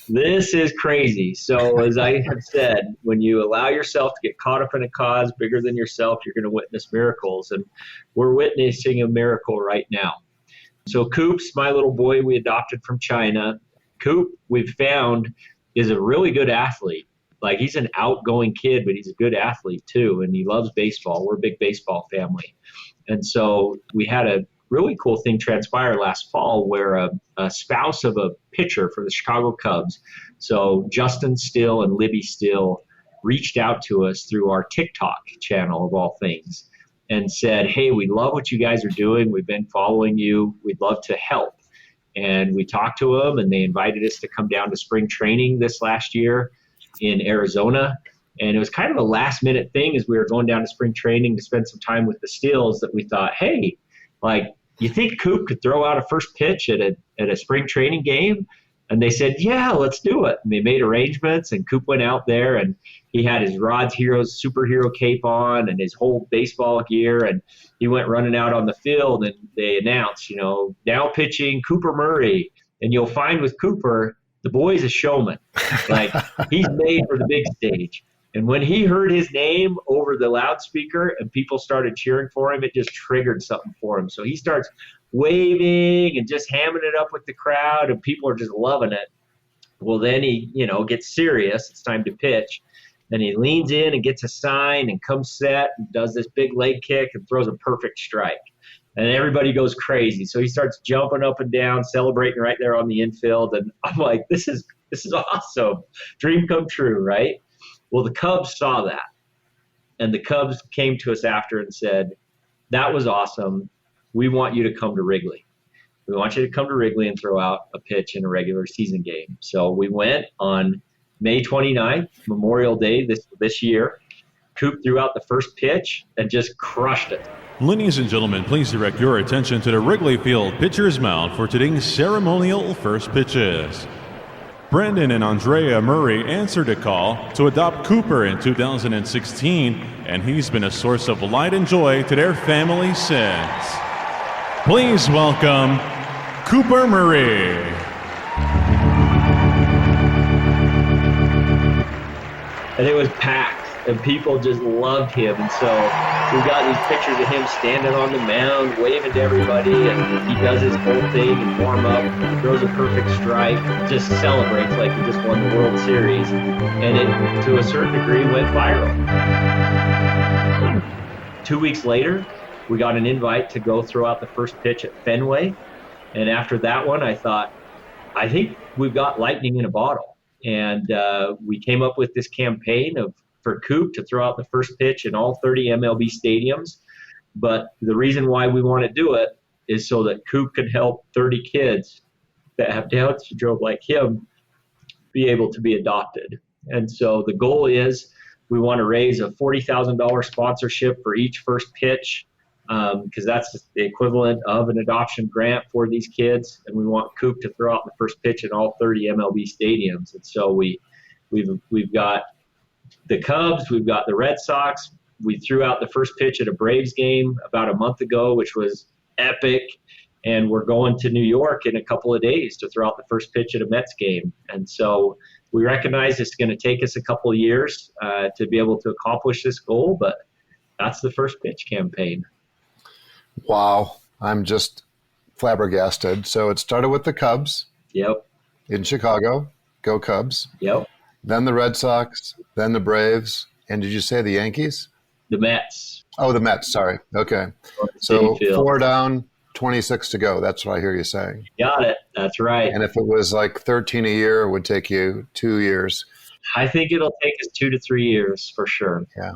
This is crazy. So as I have said, when you allow yourself to get caught up in a cause bigger than yourself, you're going to witness miracles. And we're witnessing a miracle right now. So Coop's my little boy we adopted from China. Coop, we've found, is a really good athlete. Like he's an outgoing kid, but he's a good athlete too. And he loves baseball. We're a big baseball family. And so we had a really cool thing transpired last fall where a spouse of a pitcher for the Chicago Cubs, so Justin Still and Libby Still, reached out to us through our TikTok channel of all things and said, hey, we love what you guys are doing. We've been following you. We'd love to help. And we talked to them, and they invited us to come down to spring training this last year in Arizona. And it was kind of a last minute thing as we were going down to spring training to spend some time with the Stills that we thought, hey, you think Coop could throw out a first pitch at a spring training game? And they said, yeah, let's do it. And they made arrangements, and Coop went out there, and he had his Rod's Heroes superhero cape on and his whole baseball gear, and he went running out on the field, and they announced, now pitching Cooper Murray. And you'll find with Cooper, the boy's a showman. He's made for the big stage. And when he heard his name over the loudspeaker and people started cheering for him, it just triggered something for him. So he starts waving and just hamming it up with the crowd, and people are just loving it. Well, then he, gets serious. It's time to pitch. Then he leans in and gets a sign and comes set and does this big leg kick and throws a perfect strike. And everybody goes crazy. So he starts jumping up and down, celebrating right there on the infield. And I'm like, this is awesome. Dream come true, right? Well, the Cubs saw that, and the Cubs came to us after and said, that was awesome. We want you to come to Wrigley. We want you to come to Wrigley and throw out a pitch in a regular season game. So we went on May 29th, Memorial Day this year, Coop threw out the first pitch and just crushed it. Ladies and gentlemen, please direct your attention to the Wrigley Field pitcher's mound for today's ceremonial first pitches. Brandon and Andrea Murray answered a call to adopt Cooper in 2016, and he's been a source of light and joy to their family since. Please welcome Cooper Murray. And it was packed, and people just loved him. And so we got these pictures of him standing on the mound, waving to everybody, and he does his whole thing and warm up, throws a perfect strike, just celebrates like he just won the World Series. And it, to a certain degree, went viral. 2 weeks later, we got an invite to go throw out the first pitch at Fenway. And after that one, I thought, I think we've got lightning in a bottle. And we came up with this campaign for Coop to throw out the first pitch in all 30 MLB stadiums. But the reason why we want to do it is so that Coop can help 30 kids that have Down syndrome like him be able to be adopted. And so the goal is we want to raise a $40,000 sponsorship for each first pitch, because that's the equivalent of an adoption grant for these kids. And we want Coop to throw out the first pitch in all 30 MLB stadiums. And so we've got the Cubs, we've got the Red Sox. We threw out the first pitch at a Braves game about a month ago, which was epic. And we're going to New York in a couple of days to throw out the first pitch at a Mets game. And so we recognize it's going to take us a couple of years to be able to accomplish this goal, but that's the first pitch campaign. Wow. I'm just flabbergasted. So it started with the Cubs. Yep. In Chicago. Go Cubs. Yep. Then the Red Sox, then the Braves, and did you say the Yankees? The Mets. Oh, the Mets, sorry. Okay. So 4 down, 26 to go. That's what I hear you saying. Got it. That's right. And if it was like 13 a year, it would take you 2 years. I think it'll take us 2 to 3 years for sure. Yeah.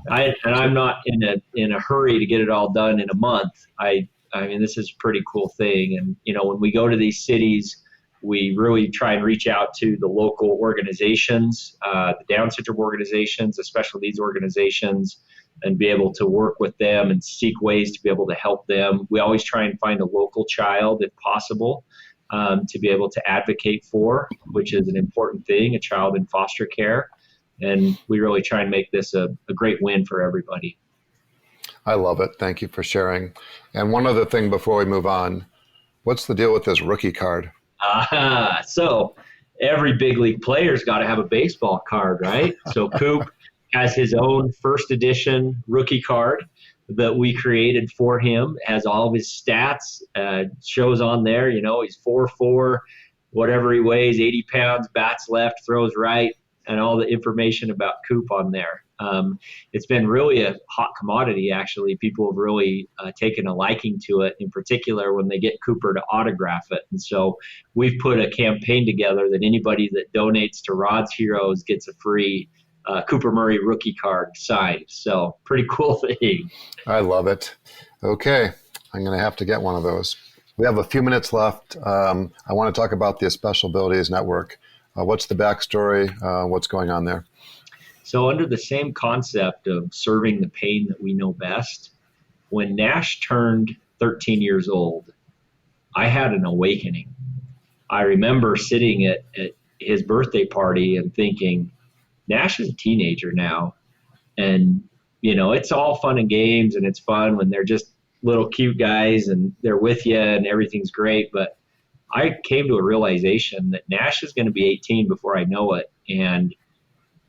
I'm not in a hurry to get it all done in a month. I mean, this is a pretty cool thing. And, when we go to these cities, we really try and reach out to the local organizations, the Down syndrome organizations, the special needs organizations, and be able to work with them and seek ways to be able to help them. We always try and find a local child, if possible, to be able to advocate for, which is an important thing, a child in foster care. And we really try and make this a great win for everybody. I love it. Thank you for sharing. And one other thing before we move on, what's the deal with this rookie card? So every big league player's got to have a baseball card, right? So Coop has his own first edition rookie card that we created for him. It has all of his stats, shows on there, he's 4'4", whatever he weighs, 80 pounds, bats left, throws right, and all the information about Coop on there. It's been really a hot commodity, actually. People have really taken a liking to it, in particular when they get Cooper to autograph it. And so we've put a campaign together that anybody that donates to Rod's Heroes gets a free Cooper Murray rookie card signed. So pretty cool thing. I love it. Okay. I'm going to have to get one of those. We have a few minutes left. I want to talk about the Special Abilities Network. What's the backstory? What's going on there? So under the same concept of serving the pain that we know best, when Nash turned 13 years old, I had an awakening. I remember sitting at his birthday party and thinking, Nash is a teenager now. And, it's all fun and games, and it's fun when they're just little cute guys and they're with you and everything's great. But I came to a realization that Nash is going to be 18 before I know it. And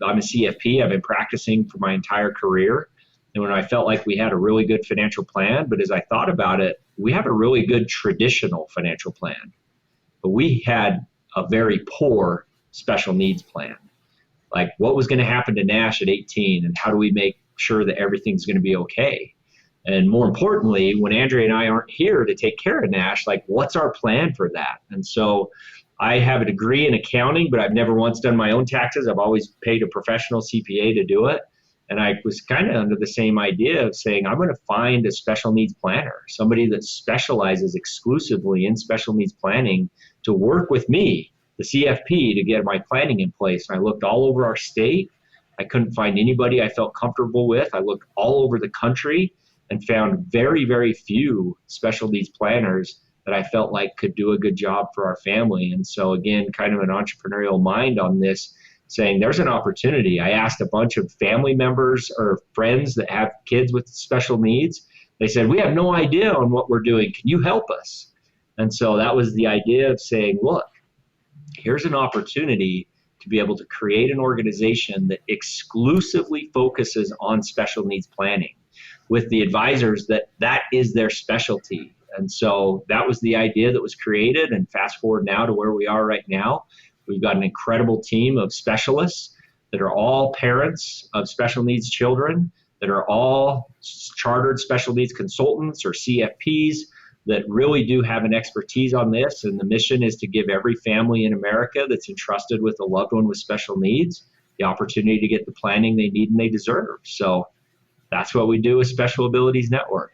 I'm a CFP. I've been practicing for my entire career. And when I felt like we had a really good financial plan, but as I thought about it, we have a really good traditional financial plan. But we had a very poor special needs plan. Like, what was going to happen to Nash at 18, and how do we make sure that everything's going to be okay? And more importantly, when Andrea and I aren't here to take care of Nash, like, what's our plan for that? And so I have a degree in accounting, but I've never once done my own taxes. I've always paid a professional CPA to do it. And I was kind of under the same idea of saying, I'm going to find a special needs planner, somebody that specializes exclusively in special needs planning, to work with me the CFP to get my planning in place. And I looked all over our state. I couldn't find anybody I felt comfortable with. I looked all over the country and found very, very few special needs planners that I felt like could do a good job for our family. And so again, kind of an entrepreneurial mind on this, saying there's an opportunity. I asked a bunch of family members or friends that have kids with special needs. They said, we have no idea on what we're doing. Can you help us? And so that was the idea of saying, look, here's an opportunity to be able to create an organization that exclusively focuses on special needs planning with the advisors that is their specialty. And so that was the idea that was created. And fast forward now to where we are right now. We've got an incredible team of specialists that are all parents of special needs children, that are all chartered special needs consultants or CFPs that really do have an expertise on this. And the mission is to give every family in America that's entrusted with a loved one with special needs the opportunity to get the planning they need and they deserve. So that's what we do with Special Abilities Network.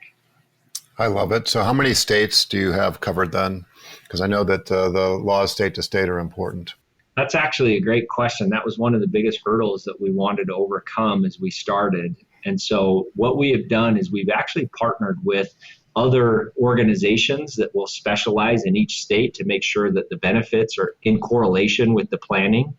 I love it. So how many states do you have covered then? Because I know that the laws state to state are important. That's actually a great question. That was one of the biggest hurdles that we wanted to overcome as we started. And so what we have done is we've actually partnered with other organizations that will specialize in each state to make sure that the benefits are in correlation with the planning.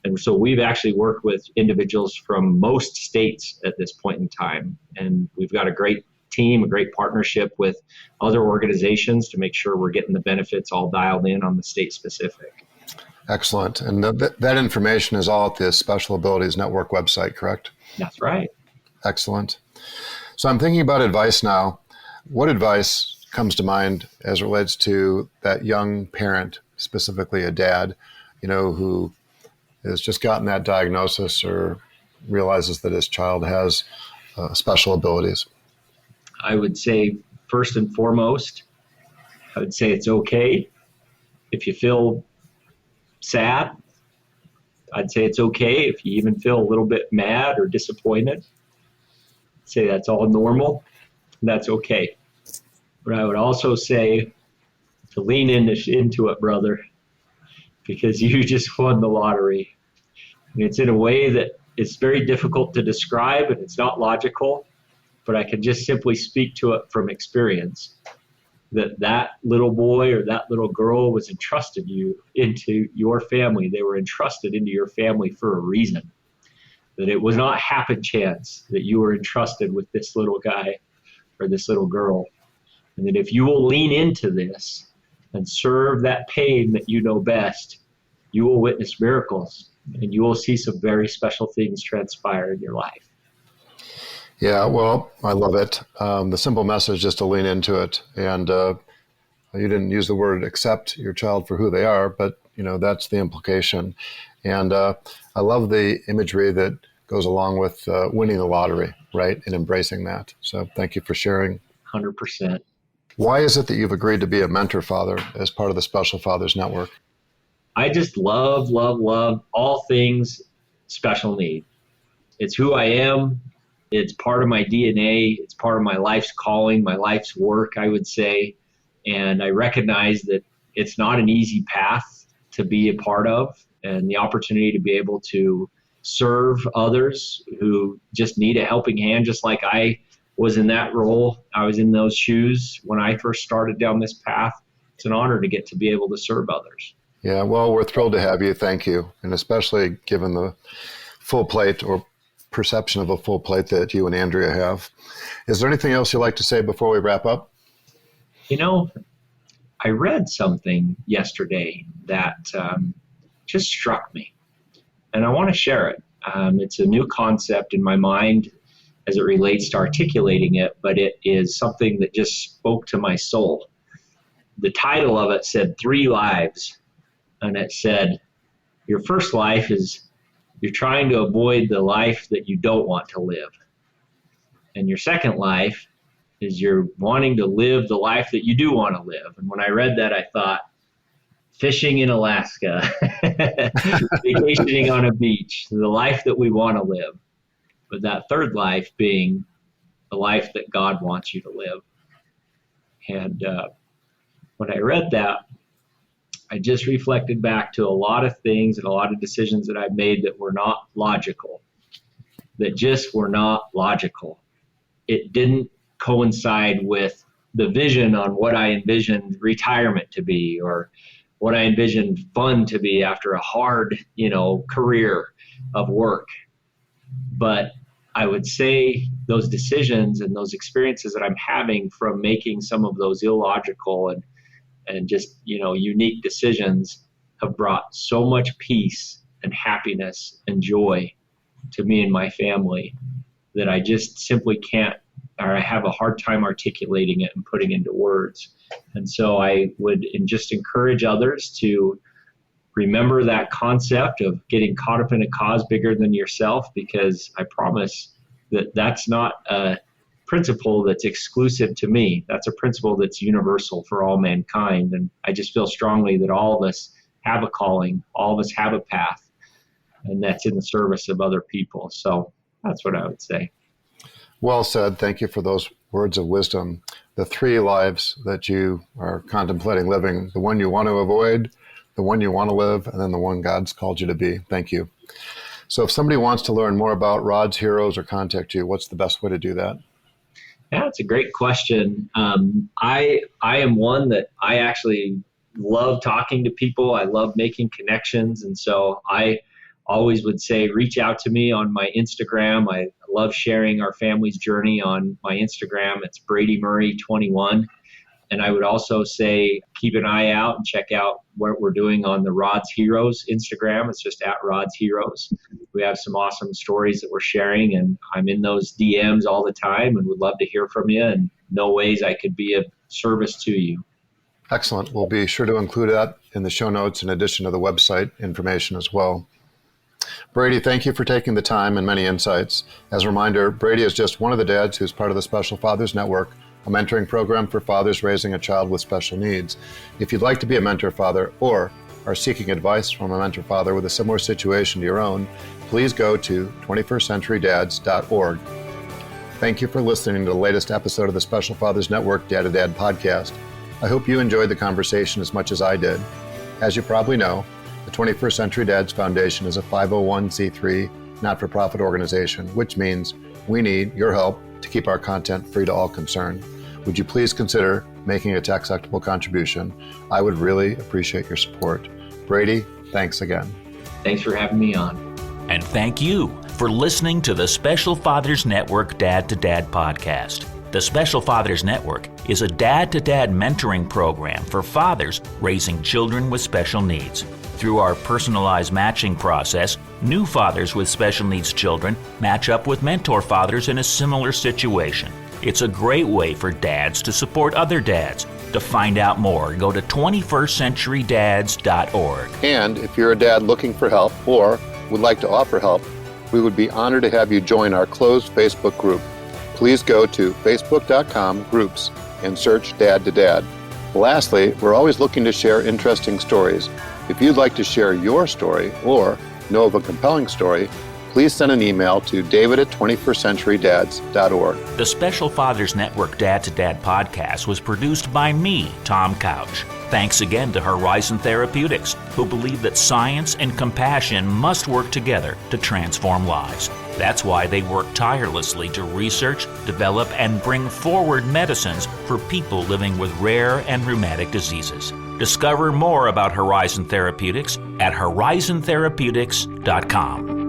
And so we've actually worked with individuals from most states at this point in time. And we've got a great team, a great partnership with other organizations to make sure we're getting the benefits all dialed in on the state specific. Excellent. And that information is all at the Special Abilities Network website, correct? That's right. Excellent. So I'm thinking about advice now. What advice comes to mind as it relates to that young parent, specifically a dad, who has just gotten that diagnosis or realizes that his child has special abilities? I would say, first and foremost, I would say it's okay. If you feel sad, I'd say it's okay. If you even feel a little bit mad or disappointed, I'd say that's all normal. That's okay. But I would also say to lean into it, brother, because you just won the lottery. And it's in a way that it's very difficult to describe and it's not logical, but I can just simply speak to it from experience. That little boy or that little girl was entrusted into your family. They were entrusted into your family for a reason. That it was not happen chance that you were entrusted with this little guy or this little girl. And that if you will lean into this and serve that pain that you know best, you will witness miracles and you will see some very special things transpire in your life. Yeah, well, I love it. The simple message is to lean into it. And you didn't use the word accept your child for who they are, but, that's the implication. And I love the imagery that goes along with winning the lottery, right, and embracing that. So thank you for sharing. 100%. Why is it that you've agreed to be a mentor father as part of the Special Fathers Network? I just love all things special need. It's who I am. It's part of my DNA. It's part of my life's calling, my life's work, I would say. And I recognize that it's not an easy path to be a part of, and the opportunity to be able to serve others who just need a helping hand, just like I was in that role. I was in those shoes when I first started down this path. It's an honor to get to be able to serve others. Yeah, well, we're thrilled to have you. Thank you. And especially given the full plate or perception of a full plate that you and Andrea have. Is there anything else you'd like to say before we wrap up? I read something yesterday that just struck me, and I want to share it. It's a new concept in my mind as it relates to articulating it, but it is something that just spoke to my soul. The title of it said 3 lives, and it said, your first life is you're trying to avoid the life that you don't want to live. And your second life is you're wanting to live the life that you do want to live. And when I read that, I thought, fishing in Alaska, vacationing on a beach, the life that we want to live. But that third life being the life that God wants you to live. And when I read that, I just reflected back to a lot of things and a lot of decisions that I've made that were not logical, that just were not logical. It didn't coincide with the vision on what I envisioned retirement to be, or what I envisioned fun to be after a hard, career of work. But I would say those decisions and those experiences that I'm having from making some of those illogical and just, unique decisions have brought so much peace and happiness and joy to me and my family that I just simply can't, or I have a hard time articulating it and putting into words. And so I would just encourage others to remember that concept of getting caught up in a cause bigger than yourself, because I promise that that's not a principle that's exclusive to me. That's a principle that's universal for all mankind. And I just feel strongly that all of us have a calling, all of us have a path, and that's in the service of other people. So that's what I would say. Well said. Thank you for those words of wisdom. The 3 lives that you are contemplating living, the one you want to avoid, the one you want to live, and then the one God's called you to be. Thank you. So if somebody wants to learn more about Rod's Heroes or contact you, what's the best way to do that? Yeah, it's a great question. I am one that I actually love talking to people. I love making connections. And so I always would say, reach out to me on my Instagram. I love sharing our family's journey on my Instagram. It's Brady Murray 21. And I would also say, keep an eye out and check out what we're doing on the Rod's Heroes Instagram. It's just at Rod's Heroes. We have some awesome stories that we're sharing, and I'm in those DMs all the time and would love to hear from you and know ways I could be of service to you. Excellent. We'll be sure to include that in the show notes in addition to the website information as well. Brady, thank you for taking the time and many insights. As a reminder, Brady is just one of the dads who's part of the Special Fathers Network, a mentoring program for fathers raising a child with special needs. If you'd like to be a mentor father or are seeking advice from a mentor father with a similar situation to your own, please go to 21stcenturydads.org. Thank you for listening to the latest episode of the Special Fathers Network Dad to Dad podcast. I hope you enjoyed the conversation as much as I did. As you probably know, the 21st Century Dads Foundation is a 501c3 not-for-profit organization, which means we need your help to keep our content free to all concerned. Would you please consider making a tax-deductible contribution? I would really appreciate your support. Brady, thanks again. Thanks for having me on. And thank you for listening to the Special Fathers Network Dad to Dad podcast. The Special Fathers Network is a dad-to-dad mentoring program for fathers raising children with special needs. Through our personalized matching process, new fathers with special needs children match up with mentor fathers in a similar situation. It's a great way for dads to support other dads. To find out more, go to 21stcenturydads.org. And if you're a dad looking for help or would like to offer help, we would be honored to have you join our closed Facebook group. Please go to facebook.com/groups and search Dad to Dad. Lastly, we're always looking to share interesting stories. If you'd like to share your story or know of a compelling story, please send an email to david@21stcenturydads.org. The Special Fathers Network Dad to Dad podcast was produced by me, Tom Couch. Thanks again to Horizon Therapeutics, who believe that science and compassion must work together to transform lives. That's why they work tirelessly to research, develop, and bring forward medicines for people living with rare and rheumatic diseases. Discover more about Horizon Therapeutics at horizontherapeutics.com.